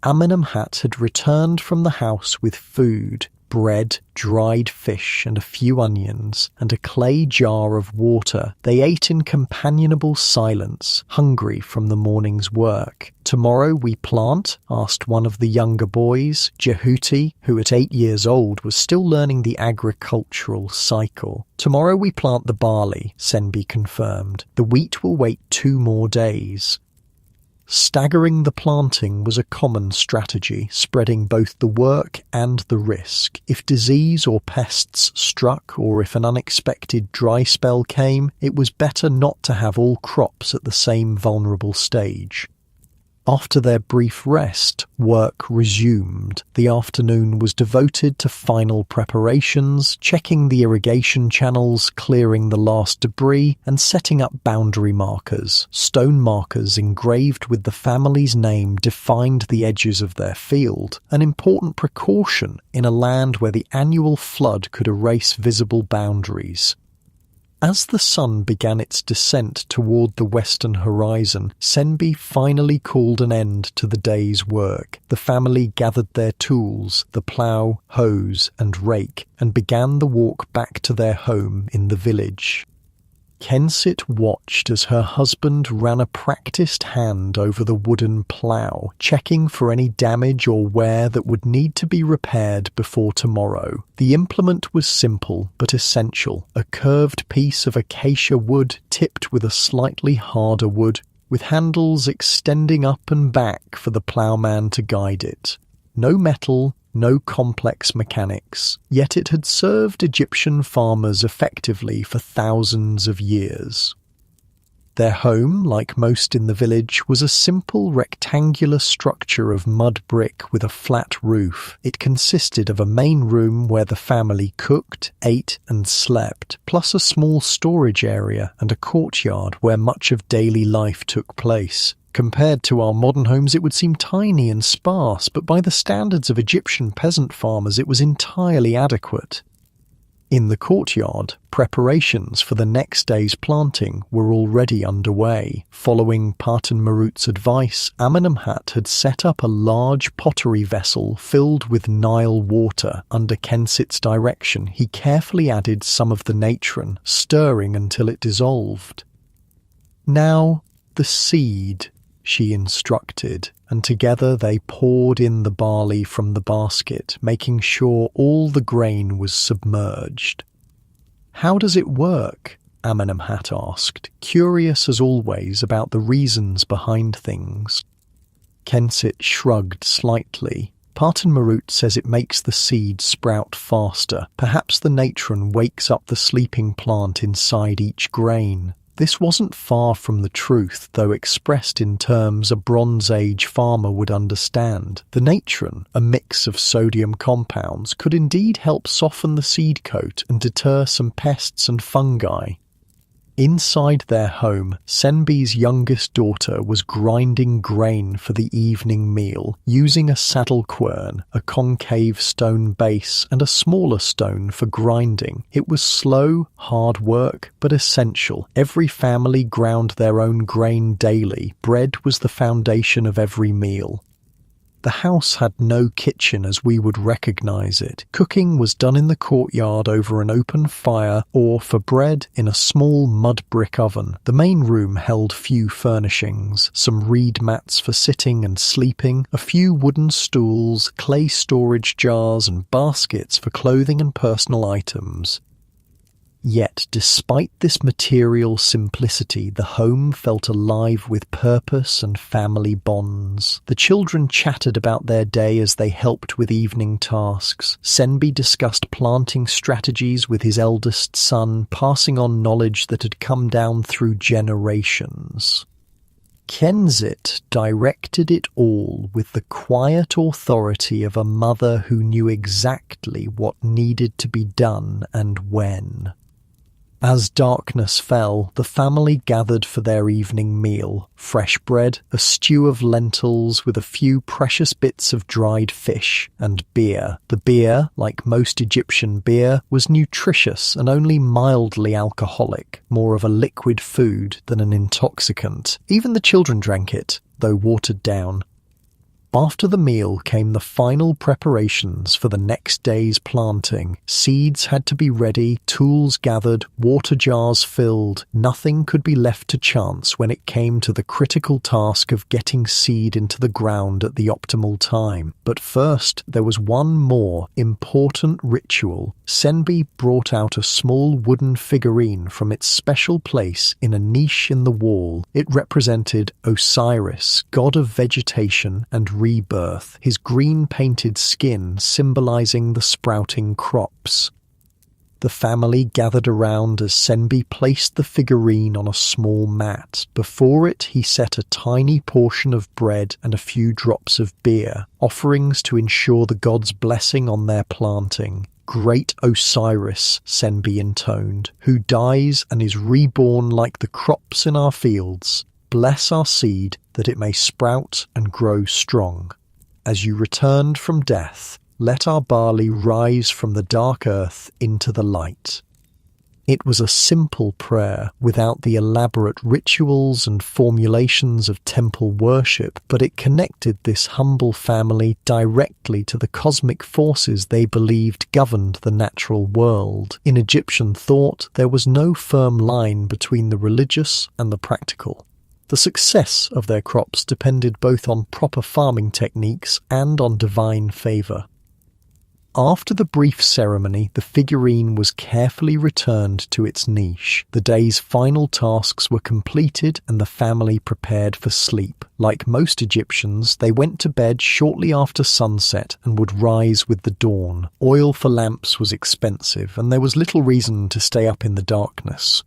Amenemhat had returned from the house with food, bread, dried fish, and a few onions, and a clay jar of water. They ate in companionable silence, hungry from the morning's work. "Tomorrow we plant?" asked one of the younger boys, Jehuti, who at 8 years old was still learning the agricultural cycle. "Tomorrow we plant the barley," Senbi confirmed. "The wheat will wait 2 more days." Staggering the planting was a common strategy, spreading both the work and the risk. If disease or pests struck, or if an unexpected dry spell came, it was better not to have all crops at the same vulnerable stage. After their brief rest, work resumed. The afternoon was devoted to final preparations, checking the irrigation channels, clearing the last debris, and setting up boundary markers. Stone markers engraved with the family's name defined the edges of their field, an important precaution in a land where the annual flood could erase visible boundaries. As the sun began its descent toward the western horizon, Senbi finally called an end to the day's work. The family gathered their tools, the plough, hose, and rake, and began the walk back to their home in the village. Kensit watched as her husband ran a practiced hand over the wooden plough, checking for any damage or wear that would need to be repaired before tomorrow. The implement was simple but essential, a curved piece of acacia wood tipped with a slightly harder wood, with handles extending up and back for the ploughman to guide it. No metal, no complex mechanics, yet it had served Egyptian farmers effectively for thousands of years. Their home, like most in the village, was a simple rectangular structure of mud brick with a flat roof. It consisted of a main room where the family cooked, ate, and slept, plus a small storage area and a courtyard where much of daily life took place. Compared to our modern homes, it would seem tiny and sparse, but by the standards of Egyptian peasant farmers, it was entirely adequate. In the courtyard, preparations for the next day's planting were already underway. Following Parton Marut's advice, Amenemhat had set up a large pottery vessel filled with Nile water. Under Kensit's direction, he carefully added some of the natron, stirring until it dissolved. "Now, the seed," she instructed, and together they poured in the barley from the basket, making sure all the grain was submerged. "How does it work?" Amenemhat asked, curious as always about the reasons behind things. Kensit shrugged slightly. Parton Marut says it makes the seed sprout faster. Perhaps the natron wakes up the sleeping plant inside each grain. This wasn't far from the truth, though expressed in terms a Bronze Age farmer would understand. The natron, a mix of sodium compounds, could indeed help soften the seed coat and deter some pests and fungi. Inside their home, Senbi's youngest daughter was grinding grain for the evening meal, using a saddle quern, a concave stone base, and a smaller stone for grinding. It was slow, hard work, but essential. Every family ground their own grain daily. Bread was the foundation of every meal. The house had no kitchen as we would recognize it. Cooking was done in the courtyard over an open fire, or, for bread, in a small mud brick oven. The main room held few furnishings, some reed mats for sitting and sleeping, a few wooden stools, clay storage jars, and baskets for clothing and personal items. Yet, despite this material simplicity, the home felt alive with purpose and family bonds. The children chatted about their day as they helped with evening tasks. Senbi discussed planting strategies with his eldest son, passing on knowledge that had come down through generations. Kensit directed it all with the quiet authority of a mother who knew exactly what needed to be done and when. As darkness fell, the family gathered for their evening meal. Fresh bread, a stew of lentils with a few precious bits of dried fish, and beer. The beer, like most Egyptian beer, was nutritious and only mildly alcoholic, more of a liquid food than an intoxicant. Even the children drank it, though watered down. After the meal came the final preparations for the next day's planting. Seeds had to be ready, tools gathered, water jars filled. Nothing could be left to chance when it came to the critical task of getting seed into the ground at the optimal time. But first, there was one more important ritual. Senbi brought out a small wooden figurine from its special place in a niche in the wall. It represented Osiris, god of vegetation and rebirth, his green-painted skin symbolizing the sprouting crops. The family gathered around as Senbi placed the figurine on a small mat. Before it, he set a tiny portion of bread and a few drops of beer, offerings to ensure the god's blessing on their planting. Great Osiris, Senbi intoned, who dies and is reborn like the crops in our fields. Bless our seed that it may sprout and grow strong. As you returned from death, let our barley rise from the dark earth into the light. It was a simple prayer without the elaborate rituals and formulations of temple worship, but it connected this humble family directly to the cosmic forces they believed governed the natural world. In Egyptian thought, there was no firm line between the religious and the practical. The success of their crops depended both on proper farming techniques and on divine favour. After the brief ceremony, the figurine was carefully returned to its niche. The day's final tasks were completed and the family prepared for sleep. Like most Egyptians, they went to bed shortly after sunset and would rise with the dawn. Oil for lamps was expensive, and there was little reason to stay up in the darkness.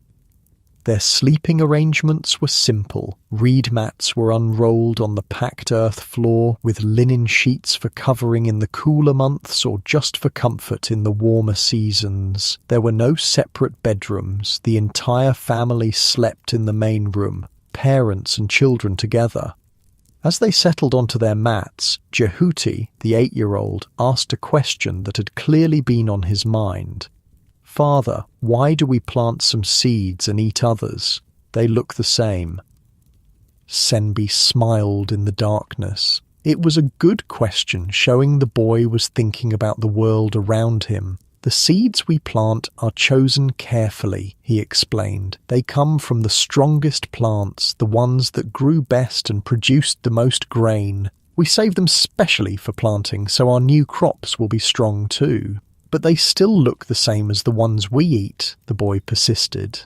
Their sleeping arrangements were simple. Reed mats were unrolled on the packed earth floor, with linen sheets for covering in the cooler months or just for comfort in the warmer seasons. There were no separate bedrooms. The entire family slept in the main room, parents and children together. As they settled onto their mats, Jehuti, the 8-year-old, asked a question that had clearly been on his mind. "Father, why do we plant some seeds and eat others? They look the same." Senbi smiled in the darkness. It was a good question, showing the boy was thinking about the world around him. "The seeds we plant are chosen carefully," he explained. "They come from the strongest plants, the ones that grew best and produced the most grain. We save them specially for planting, so our new crops will be strong too." "But they still look the same as the ones we eat," the boy persisted.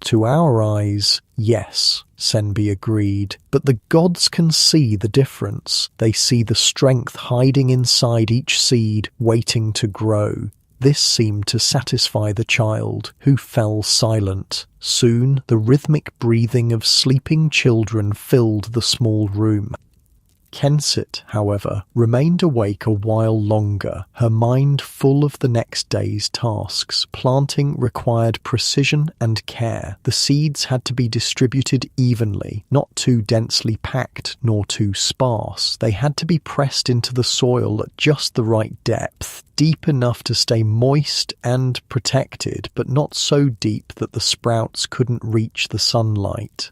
"To our eyes, yes," Senbi agreed, "but the gods can see the difference. They see the strength hiding inside each seed, waiting to grow." This seemed to satisfy the child, who fell silent. Soon, the rhythmic breathing of sleeping children filled the small room. Kensit, however, remained awake a while longer, her mind full of the next day's tasks. Planting required precision and care. The seeds had to be distributed evenly, not too densely packed nor too sparse. They had to be pressed into the soil at just the right depth, deep enough to stay moist and protected, but not so deep that the sprouts couldn't reach the sunlight.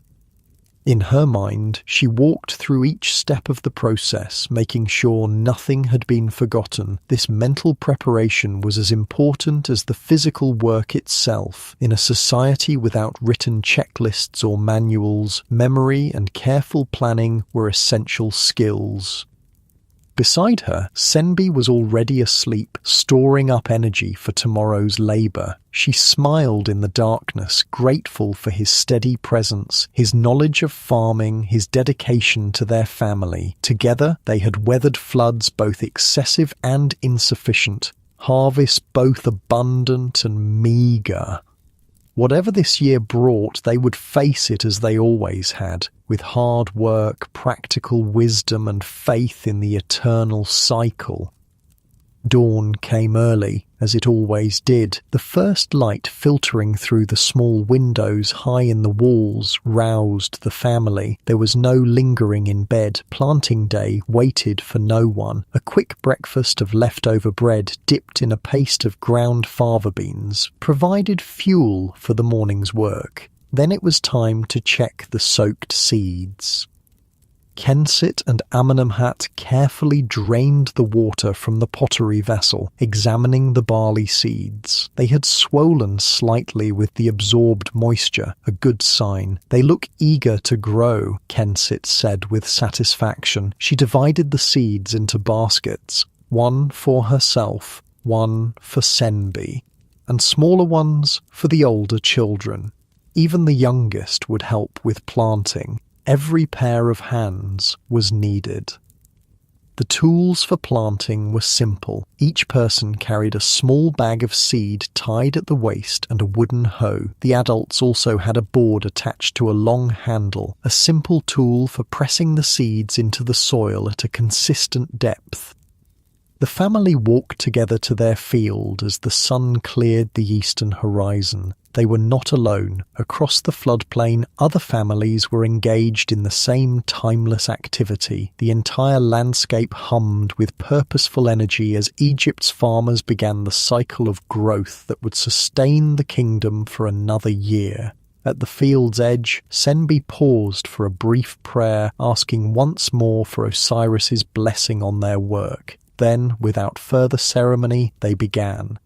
In her mind, she walked through each step of the process, making sure nothing had been forgotten. This mental preparation was as important as the physical work itself. In a society without written checklists or manuals, memory and careful planning were essential skills. Beside her, Senbi was already asleep, storing up energy for tomorrow's labour. She smiled in the darkness, grateful for his steady presence, his knowledge of farming, his dedication to their family. Together, they had weathered floods both excessive and insufficient, harvests both abundant and meagre. Whatever this year brought, they would face it as they always had, with hard work, practical wisdom, and faith in the eternal cycle. dawn came early, as it always did. The first light filtering through the small windows high in the walls roused the family. There was no lingering in bed. Planting day waited for no one. A quick breakfast of leftover bread dipped in a paste of ground fava beans provided fuel for the morning's work. Then it was time to check the soaked seeds. Kensit and Amenemhat carefully drained the water from the pottery vessel, examining the barley seeds. They had swollen slightly with the absorbed moisture, a good sign. They look eager to grow, Kensit said with satisfaction. She divided the seeds into baskets, one for herself, one for Senbi, and smaller ones for the older children. Even the youngest would help with planting. Every pair of hands was needed. The tools for planting were simple. Each person carried a small bag of seed tied at the waist and a wooden hoe. The adults also had a board attached to a long handle, a simple tool for pressing the seeds into the soil at a consistent depth. The family walked together to their field as the sun cleared the eastern horizon. They were not alone. Across the floodplain, other families were engaged in the same timeless activity. The entire landscape hummed with purposeful energy as Egypt's farmers began the cycle of growth that would sustain the kingdom for another year. At the field's edge, Senbi paused for a brief prayer, asking once more for Osiris's blessing on their work. Then, without further ceremony, they began.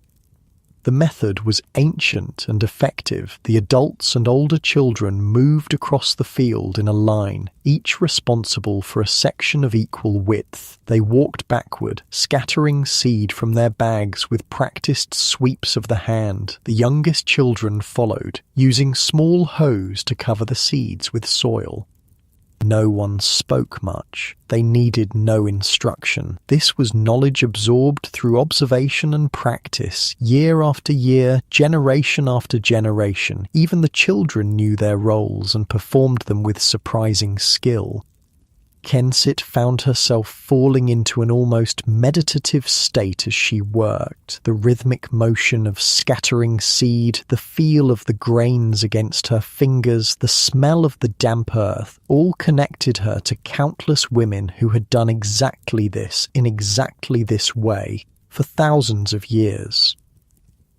The method was ancient and effective. The adults and older children moved across the field in a line, each responsible for a section of equal width. They walked backward, scattering seed from their bags with practiced sweeps of the hand. The youngest children followed, using small hoes to cover the seeds with soil. No one spoke much. They needed no instruction. This was knowledge absorbed through observation and practice, year after year, generation after generation. Even the children knew their roles and performed them with surprising skill. Kensit found herself falling into an almost meditative state as she worked. The rhythmic motion of scattering seed, the feel of the grains against her fingers, the smell of the damp earth, all connected her to countless women who had done exactly this, in exactly this way, for thousands of years.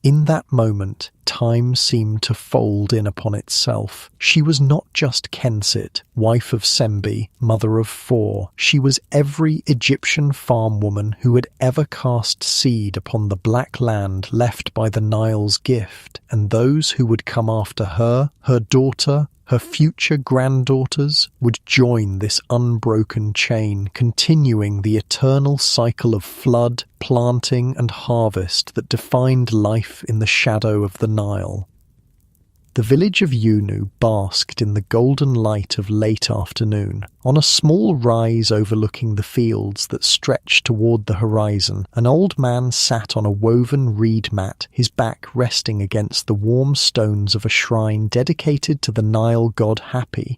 In that moment, time seemed to fold in upon itself. She was not just Kensit, wife of Senbi, mother of 4. She was every Egyptian farm woman who had ever cast seed upon the black land left by the Nile's gift, and those who would come after her, her daughter, her future granddaughters, would join this unbroken chain, continuing the eternal cycle of flood, planting and harvest that defined life in the shadow of the Nile. The village of Yunu basked in the golden light of late afternoon. On a small rise overlooking the fields that stretched toward the horizon, an old man sat on a woven reed mat, his back resting against the warm stones of a shrine dedicated to the Nile god Hapi.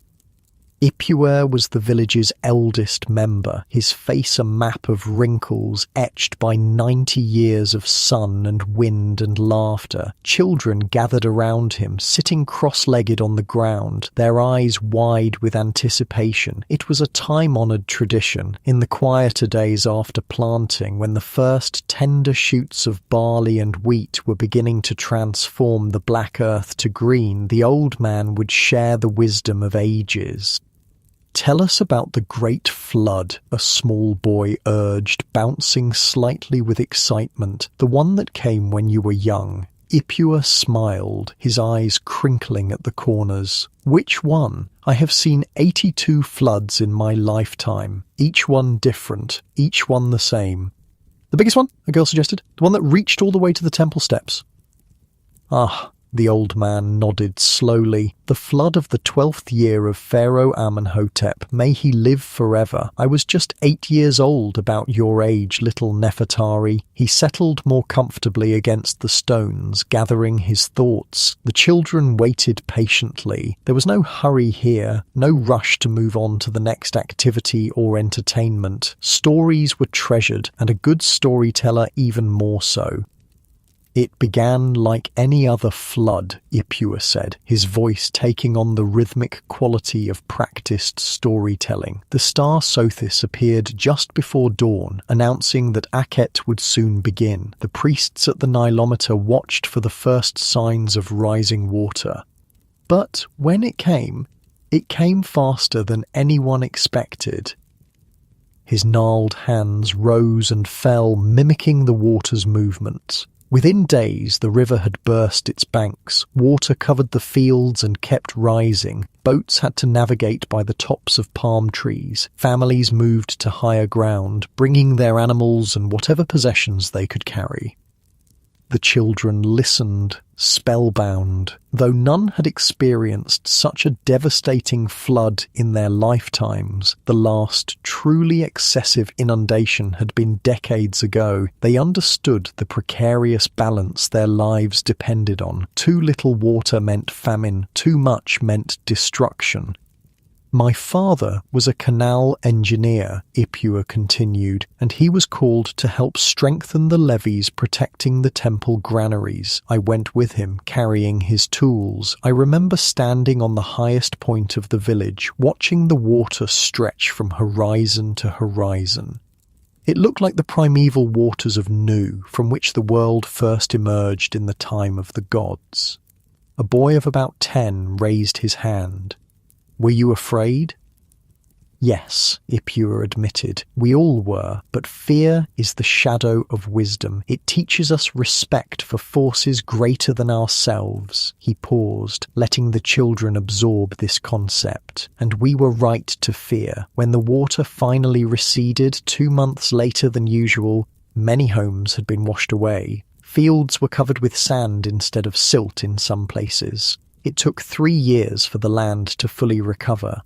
Ipuwer was the village's eldest member, his face a map of wrinkles etched by 90 years of sun and wind and laughter. Children gathered around him, sitting cross-legged on the ground, their eyes wide with anticipation. It was a time-honoured tradition. In the quieter days after planting, when the first tender shoots of barley and wheat were beginning to transform the black earth to green, the old man would share the wisdom of ages. "Tell us about the great flood," a small boy urged, bouncing slightly with excitement, "the one that came when you were young." Ipuwer smiled, his eyes crinkling at the corners. "Which one? I have seen 82 floods in my lifetime, each one different, each one the same." "The biggest one," a girl suggested, "the one that reached all the way to the temple steps." "Ah, The old man nodded slowly. The flood of the 12th year of Pharaoh Amenhotep, may he live forever. I was just 8 years old, about your age, little Nefertari. He settled more comfortably against the stones, gathering his thoughts. The children waited patiently. There was no hurry here, no rush to move on to the next activity or entertainment. Stories were treasured, and a good storyteller even more so. It began like any other flood, Ipua said, his voice taking on the rhythmic quality of practiced storytelling. The star Sothis appeared just before dawn, announcing that Akhet would soon begin. The priests at the Nilometer watched for the first signs of rising water. But when it came faster than anyone expected. His gnarled hands rose and fell, mimicking the water's movements. Within days, the river had burst its banks. Water covered the fields and kept rising. Boats had to navigate by the tops of palm trees. Families moved to higher ground, bringing their animals and whatever possessions they could carry. The children listened, spellbound. Though none had experienced such a devastating flood in their lifetimes, the last truly excessive inundation had been decades ago. They understood the precarious balance their lives depended on. Too little water meant famine, too much meant destruction. My father was a canal engineer, Ipua continued, and he was called to help strengthen the levees protecting the temple granaries. I went with him, carrying his tools. I remember standing on the highest point of the village, watching the water stretch from horizon to horizon. It looked like the primeval waters of Nu, from which the world first emerged in the time of the gods. A boy of about 10 raised his hand. Were you afraid? Yes, Ipua admitted. We all were, but fear is the shadow of wisdom. It teaches us respect for forces greater than ourselves. He paused, letting the children absorb this concept. And we were right to fear. When the water finally receded 2 months later than usual, many homes had been washed away. Fields were covered with sand instead of silt in some places. It took 3 years for the land to fully recover.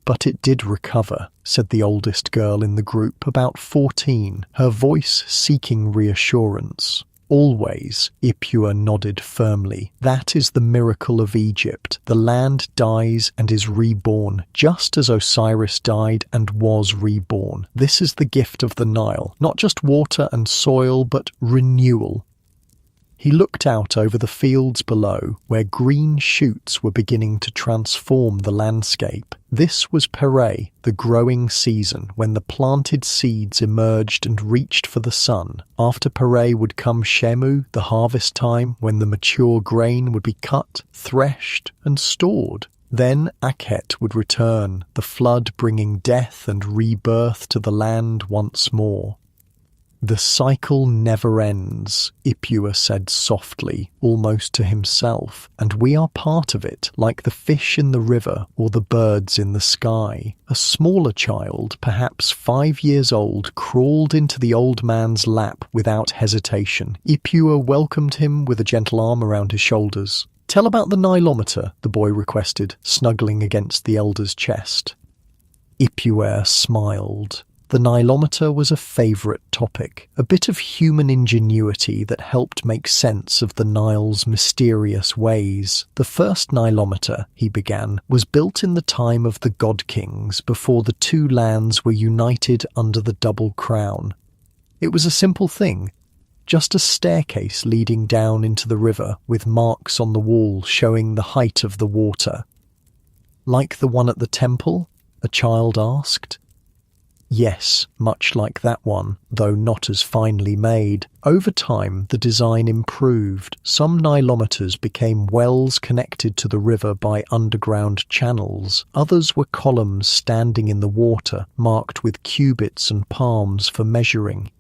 But it did recover, said the oldest girl in the group, about 14, her voice seeking reassurance. Always, Ipua nodded firmly. That is the miracle of Egypt. The land dies and is reborn, just as Osiris died and was reborn. This is the gift of the Nile, not just water and soil, but renewal. He looked out over the fields below, where green shoots were beginning to transform the landscape. This was Pere, the growing season, when the planted seeds emerged and reached for the sun. After Pere would come Shemu, the harvest time, when the mature grain would be cut, threshed, and stored. Then Akhet would return, the flood bringing death and rebirth to the land once more. The cycle never ends, Ipua said softly, almost to himself, and we are part of it, like the fish in the river or the birds in the sky. A smaller child, perhaps 5 years old, crawled into the old man's lap without hesitation. Ipua welcomed him with a gentle arm around his shoulders. Tell about the Nilometer, the boy requested, snuggling against the elder's chest. Ipua smiled. The Nilometer was a favourite topic, a bit of human ingenuity that helped make sense of the Nile's mysterious ways. The first Nilometer, he began, was built in the time of the God Kings before the two lands were united under the double crown. It was a simple thing, just a staircase leading down into the river with marks on the wall showing the height of the water. Like the one at the temple? A child asked. Yes, much like that one, though not as finely made. Over time, the design improved. Some Nilometers became wells connected to the river by underground channels. Others were columns standing in the water, marked with cubits and palms for measuring.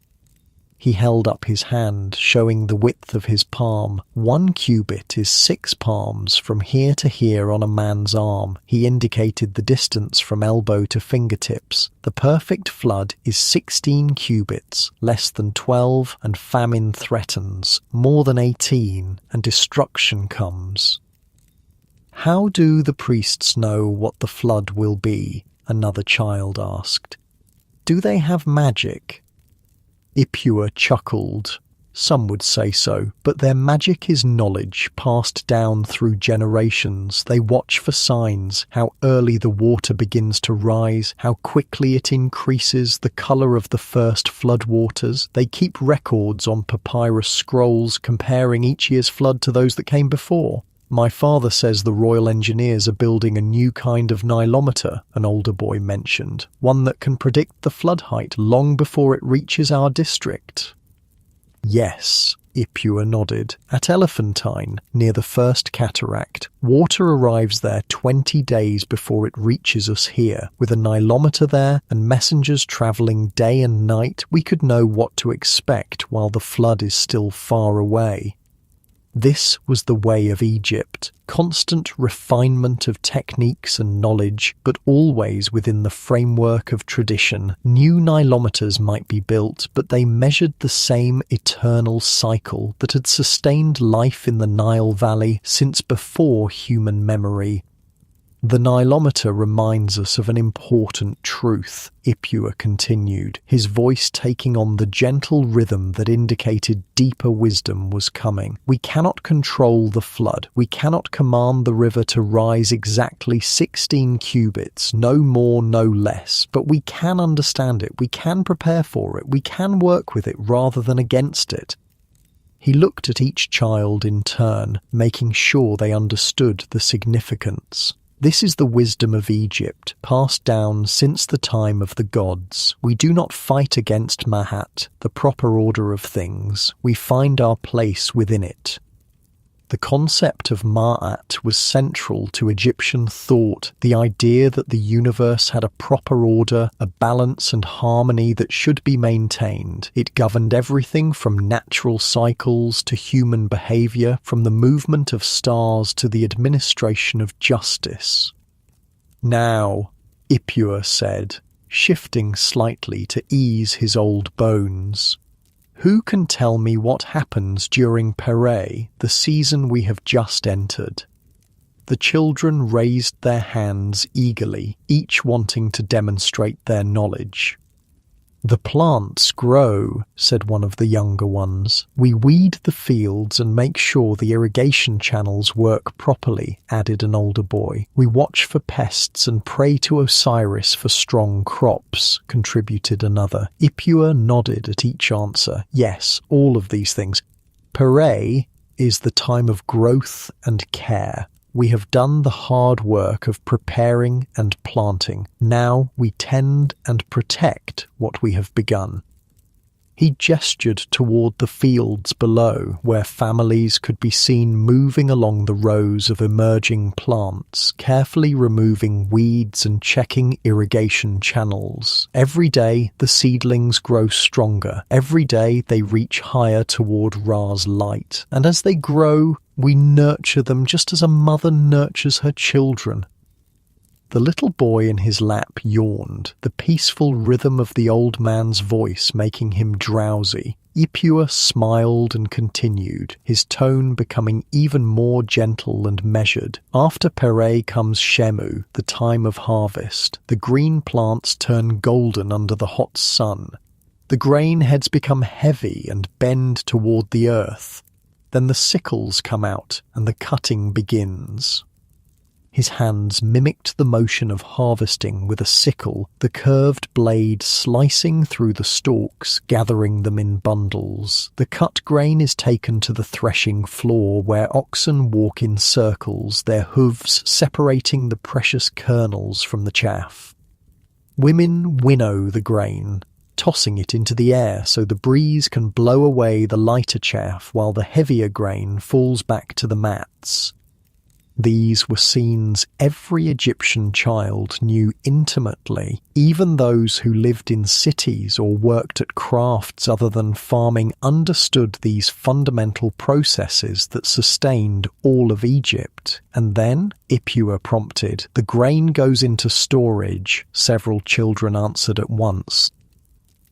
He held up his hand, showing the width of his palm. 1 cubit is 6 palms from here to here on a man's arm. He indicated the distance from elbow to fingertips. The perfect flood is 16 cubits, less than 12, and famine threatens. More than 18, and destruction comes. How do the priests know what the flood will be? Another child asked. Do they have magic? Ipua chuckled. Some would say so, but their magic is knowledge passed down through generations. They watch for signs, how early the water begins to rise, how quickly it increases, the colour of the first floodwaters. They keep records on papyrus scrolls comparing each year's flood to those that came before. My father says the Royal Engineers are building a new kind of Nilometer, an older boy mentioned, one that can predict the flood height long before it reaches our district. Yes, Ipua nodded. At Elephantine, near the first cataract, water arrives there 20 days before it reaches us here. With a Nilometer there and messengers travelling day and night, we could know what to expect while the flood is still far away. This was the way of Egypt, constant refinement of techniques and knowledge, but always within the framework of tradition. New Nilometers might be built, but they measured the same eternal cycle that had sustained life in the Nile Valley since before human memory. The Nilometer reminds us of an important truth, Ipua continued, his voice taking on the gentle rhythm that indicated deeper wisdom was coming. We cannot control the flood. We cannot command the river to rise exactly 16 cubits, no more, no less. But we can understand it. We can prepare for it. We can work with it rather than against it. He looked at each child in turn, making sure they understood the significance. This is the wisdom of Egypt, passed down since the time of the gods. We do not fight against Mahat, the proper order of things. We find our place within it. The concept of Ma'at was central to Egyptian thought, the idea that the universe had a proper order, a balance and harmony that should be maintained. It governed everything from natural cycles to human behaviour, from the movement of stars to the administration of justice. Now, Ipua said, shifting slightly to ease his old bones. Who can tell me what happens during Pere, the season we have just entered? The children raised their hands eagerly, each wanting to demonstrate their knowledge. The plants grow, said one of the younger ones. We weed the fields and make sure the irrigation channels work properly, added an older boy. We watch for pests and pray to Osiris for strong crops, contributed another. Ipua nodded at each answer. Yes, all of these things. Pere is the time of growth and care. We have done the hard work of preparing and planting. Now we tend and protect what we have begun. He gestured toward the fields below, where families could be seen moving along the rows of emerging plants, carefully removing weeds and checking irrigation channels. Every day the seedlings grow stronger. Every day they reach higher toward Ra's light. And as they grow, we nurture them just as a mother nurtures her children. The little boy in his lap yawned, the peaceful rhythm of the old man's voice making him drowsy. Ipua smiled and continued, his tone becoming even more gentle and measured. After Pere comes Shemu, the time of harvest. The green plants turn golden under the hot sun. The grain heads become heavy and bend toward the earth. Then the sickles come out and the cutting begins. His hands mimicked the motion of harvesting with a sickle, the curved blade slicing through the stalks, gathering them in bundles. The cut grain is taken to the threshing floor, where oxen walk in circles, their hooves separating the precious kernels from the chaff. Women winnow the grain, tossing it into the air so the breeze can blow away the lighter chaff while the heavier grain falls back to the mats. These were scenes every Egyptian child knew intimately. Even those who lived in cities or worked at crafts other than farming understood these fundamental processes that sustained all of Egypt. And then, Ipua prompted, "The grain goes into storage," several children answered at once.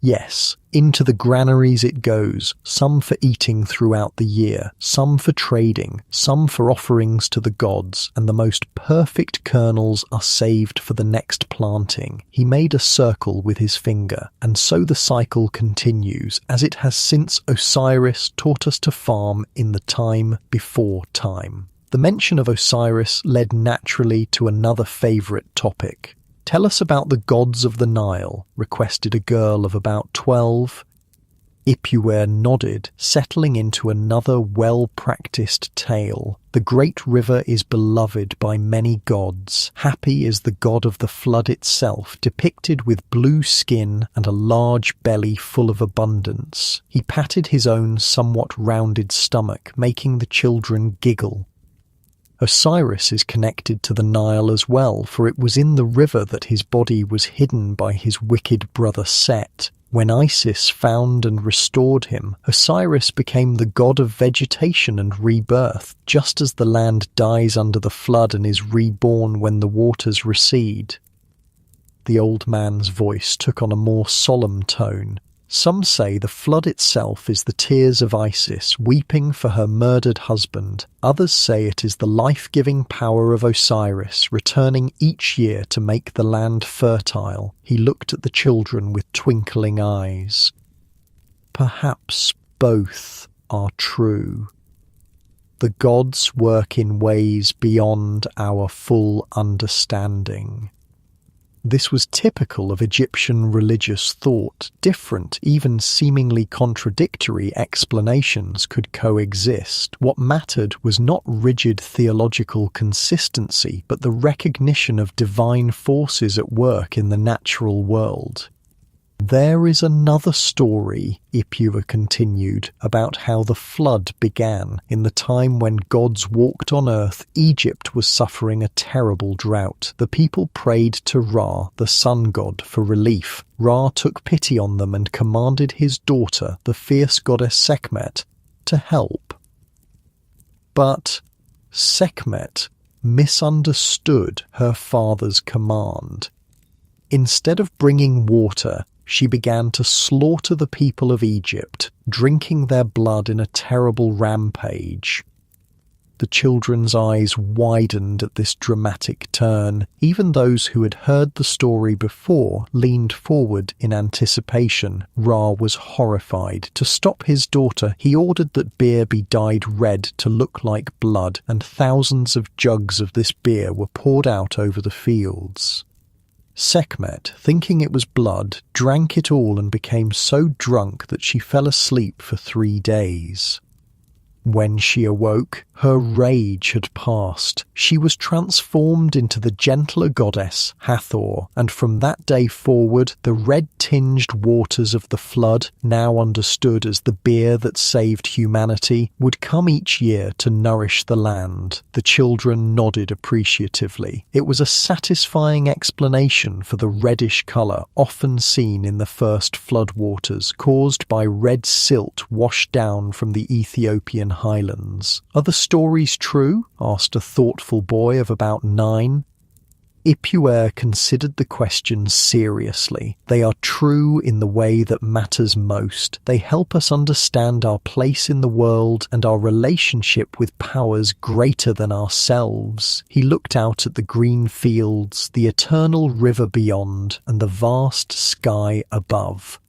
Yes, into the granaries it goes, some for eating throughout the year, some for trading, some for offerings to the gods, and the most perfect kernels are saved for the next planting. He made a circle with his finger, and so the cycle continues, as it has since Osiris taught us to farm in the time before time. The mention of Osiris led naturally to another favourite topic. "Tell us about the gods of the Nile," requested a girl of about 12. Ipua nodded, settling into another well-practiced tale. "The great river is beloved by many gods. Happy is the god of the flood itself, depicted with blue skin and a large belly full of abundance." He patted his own somewhat rounded stomach, making the children giggle. Osiris is connected to the Nile as well, for it was in the river that his body was hidden by his wicked brother Set. When Isis found and restored him, Osiris became the god of vegetation and rebirth, just as the land dies under the flood and is reborn when the waters recede. The old man's voice took on a more solemn tone. "Some say the flood itself is the tears of Isis weeping for her murdered husband. Others say it is the life-giving power of Osiris returning each year to make the land fertile." He looked at the children with twinkling eyes. "Perhaps both are true. The gods work in ways beyond our full understanding." This was typical of Egyptian religious thought. Different, even seemingly contradictory explanations could coexist. What mattered was not rigid theological consistency, but the recognition of divine forces at work in the natural world. "There is another story," Ipua continued, "about how the flood began. In the time when gods walked on earth, Egypt was suffering a terrible drought. The people prayed to Ra, the sun god, for relief. Ra took pity on them and commanded his daughter, the fierce goddess Sekhmet, to help. But Sekhmet misunderstood her father's command. Instead of bringing water, she began to slaughter the people of Egypt, drinking their blood in a terrible rampage." The children's eyes widened at this dramatic turn. Even those who had heard the story before leaned forward in anticipation. Ra was horrified. To stop his daughter, he ordered that beer be dyed red to look like blood, and thousands of jugs of this beer were poured out over the fields. Sekhmet, thinking it was blood, drank it all and became so drunk that she fell asleep for 3 days. When she awoke, her rage had passed. She was transformed into the gentler goddess Hathor, and from that day forward, the red-tinged waters of the flood, now understood as the beer that saved humanity, would come each year to nourish the land. The children nodded appreciatively. It was a satisfying explanation for the reddish colour often seen in the first floodwaters, caused by red silt washed down from the Ethiopian highlands. "Are the stories true?" asked a thoughtful boy of about 9. Ipua considered the question seriously. "They are true in the way that matters most. They help us understand our place in the world and our relationship with powers greater than ourselves." He looked out at the green fields, the eternal river beyond, and the vast sky above.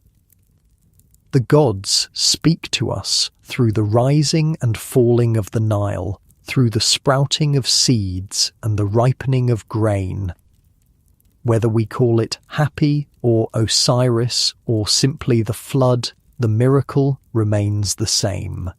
"The gods speak to us through the rising and falling of the Nile, through the sprouting of seeds and the ripening of grain. Whether we call it Happy or Osiris or simply the flood, the miracle remains the same."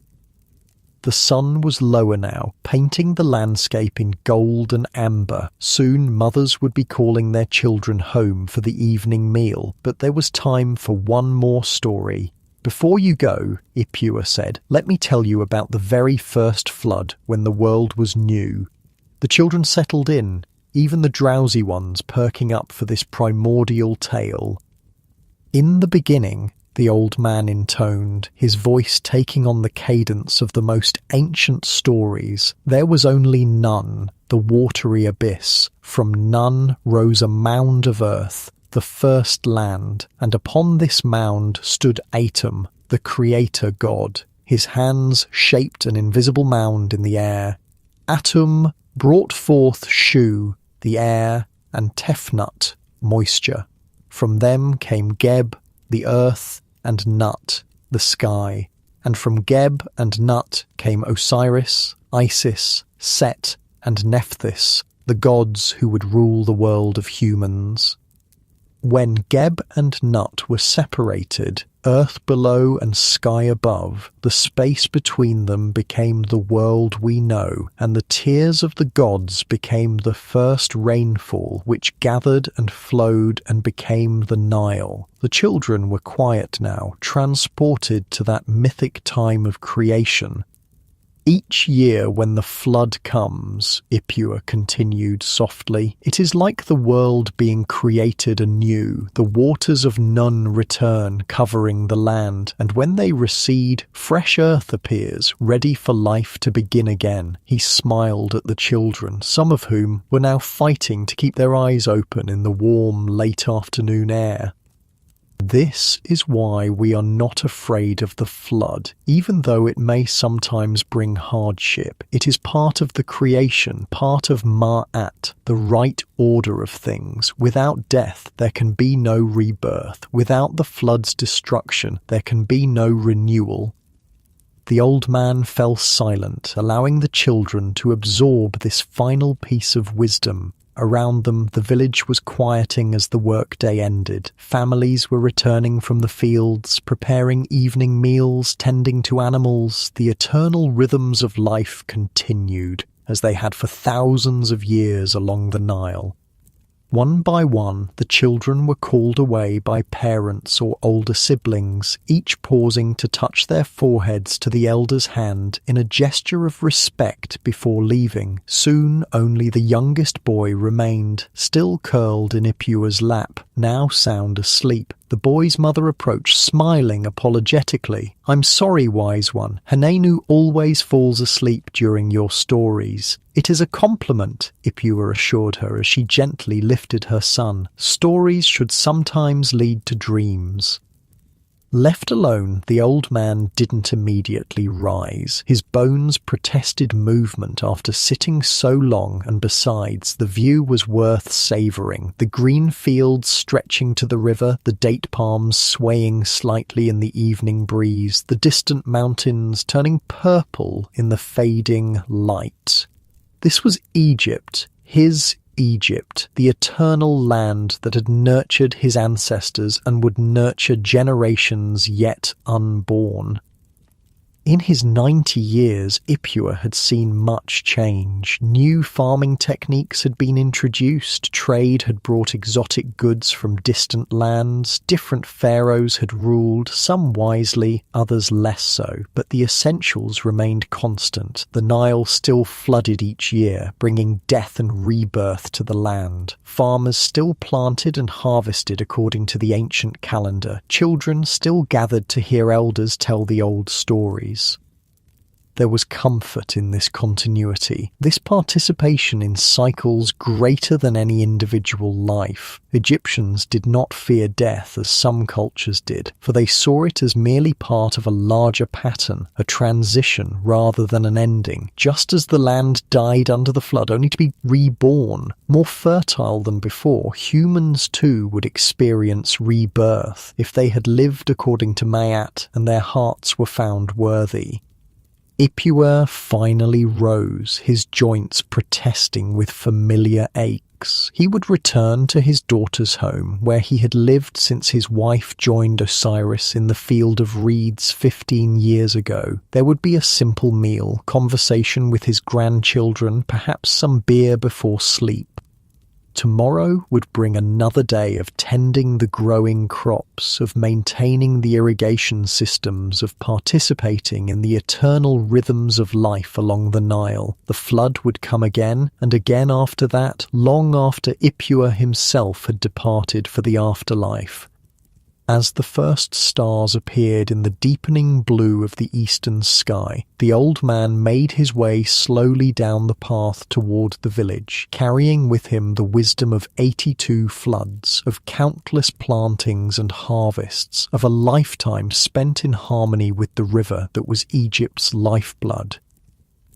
The sun was lower now, painting the landscape in gold and amber. Soon mothers would be calling their children home for the evening meal, but there was time for one more story. "Before you go," Ipua said, "let me tell you about the very first flood when the world was new." The children settled in, even the drowsy ones perking up for this primordial tale. "In the beginning," the old man intoned, his voice taking on the cadence of the most ancient stories, "there was only none, the watery abyss. From none rose a mound of earth, the first land, and upon this mound stood Atum, the creator god. His hands shaped an invisible mound in the air. Atum brought forth Shu, the air, and Tefnut, moisture. From them came Geb, the earth, and Nut, the sky. And from Geb and Nut came Osiris, Isis, Set, and Nephthys, the gods who would rule the world of humans. When Geb and Nut were separated, earth below and sky above, the space between them became the world we know, and the tears of the gods became the first rainfall which gathered and flowed and became the Nile. The children were quiet now, transported to that mythic time of creation. Each year when the flood comes, Ipua continued softly, it is like the world being created anew. The waters of Nun return, covering the land, and when they recede, fresh earth appears, ready for life to begin again. He smiled at the children, some of whom were now fighting to keep their eyes open in the warm, late afternoon air. This is why we are not afraid of the flood, even though it may sometimes bring hardship. It is part of the creation, part of Ma'at, the right order of things. Without death, there can be no rebirth. Without the flood's destruction, there can be no renewal. The old man fell silent, allowing the children to absorb this final piece of wisdom. Around them, the village was quieting as the workday ended. Families were returning from the fields, preparing evening meals, tending to animals. The eternal rhythms of life continued, as they had for thousands of years along the Nile. One by one, the children were called away by parents or older siblings, each pausing to touch their foreheads to the elder's hand in a gesture of respect before leaving. Soon only the youngest boy remained, still curled in Ipua's lap, now sound asleep. The boy's mother approached, smiling apologetically. "I'm sorry, wise one. Hanenu always falls asleep during your stories." "It is a compliment," Ipua assured her as she gently lifted her son. "Stories should sometimes lead to dreams." Left alone, the old man didn't immediately rise. His bones protested movement after sitting so long, and besides, the view was worth savouring. The green fields stretching to the river, the date palms swaying slightly in the evening breeze, the distant mountains turning purple in the fading light. This was Egypt, his Egypt, the eternal land that had nurtured his ancestors and would nurture generations yet unborn. In his 90 years, Ipua had seen much change. New farming techniques had been introduced, trade had brought exotic goods from distant lands, different pharaohs had ruled, some wisely, others less so, but the essentials remained constant. The Nile still flooded each year, bringing death and rebirth to the land. Farmers still planted and harvested according to the ancient calendar. Children still gathered to hear elders tell the old stories. There was comfort in this continuity, this participation in cycles greater than any individual life. Egyptians did not fear death as some cultures did, for they saw it as merely part of a larger pattern, a transition rather than an ending, just as the land died under the flood only to be reborn. More fertile than before, humans too would experience rebirth if they had lived according to Ma'at and their hearts were found worthy. Ipua finally rose, his joints protesting with familiar aches. He would return to his daughter's home, where he had lived since his wife joined Osiris in the field of reeds 15 years ago. There would be a simple meal, conversation with his grandchildren, perhaps some beer before sleep. Tomorrow would bring another day of tending the growing crops, of maintaining the irrigation systems, of participating in the eternal rhythms of life along the Nile. The flood would come again, and again after that, long after Ipua himself had departed for the afterlife. As the first stars appeared in the deepening blue of the eastern sky, the old man made his way slowly down the path toward the village, carrying with him the wisdom of 82 floods, of countless plantings and harvests, of a lifetime spent in harmony with the river that was Egypt's lifeblood.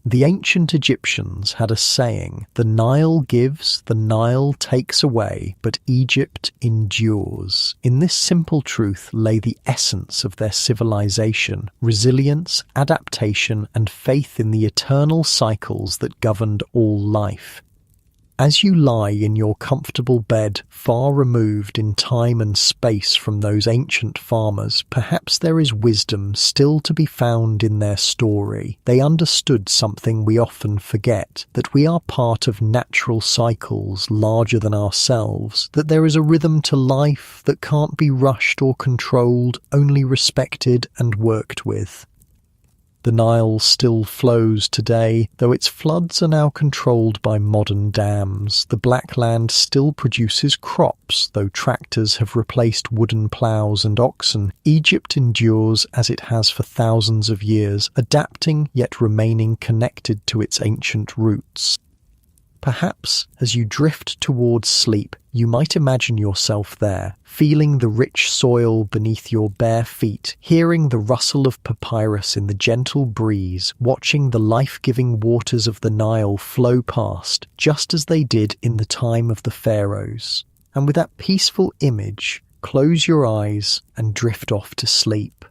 The ancient Egyptians had a saying, "The Nile gives, the Nile takes away, but Egypt endures." In this simple truth lay the essence of their civilization: resilience, adaptation, and faith in the eternal cycles that governed all life. As you lie in your comfortable bed, far removed in time and space from those ancient farmers, perhaps there is wisdom still to be found in their story. They understood something we often forget, that we are part of natural cycles larger than ourselves, that there is a rhythm to life that can't be rushed or controlled, only respected and worked with. The Nile still flows today, though its floods are now controlled by modern dams. The Black Land still produces crops, though tractors have replaced wooden ploughs and oxen. Egypt endures as it has for thousands of years, adapting yet remaining connected to its ancient roots. Perhaps, as you drift towards sleep, you might imagine yourself there, feeling the rich soil beneath your bare feet, hearing the rustle of papyrus in the gentle breeze, watching the life-giving waters of the Nile flow past, just as they did in the time of the pharaohs. And with that peaceful image, close your eyes and drift off to sleep.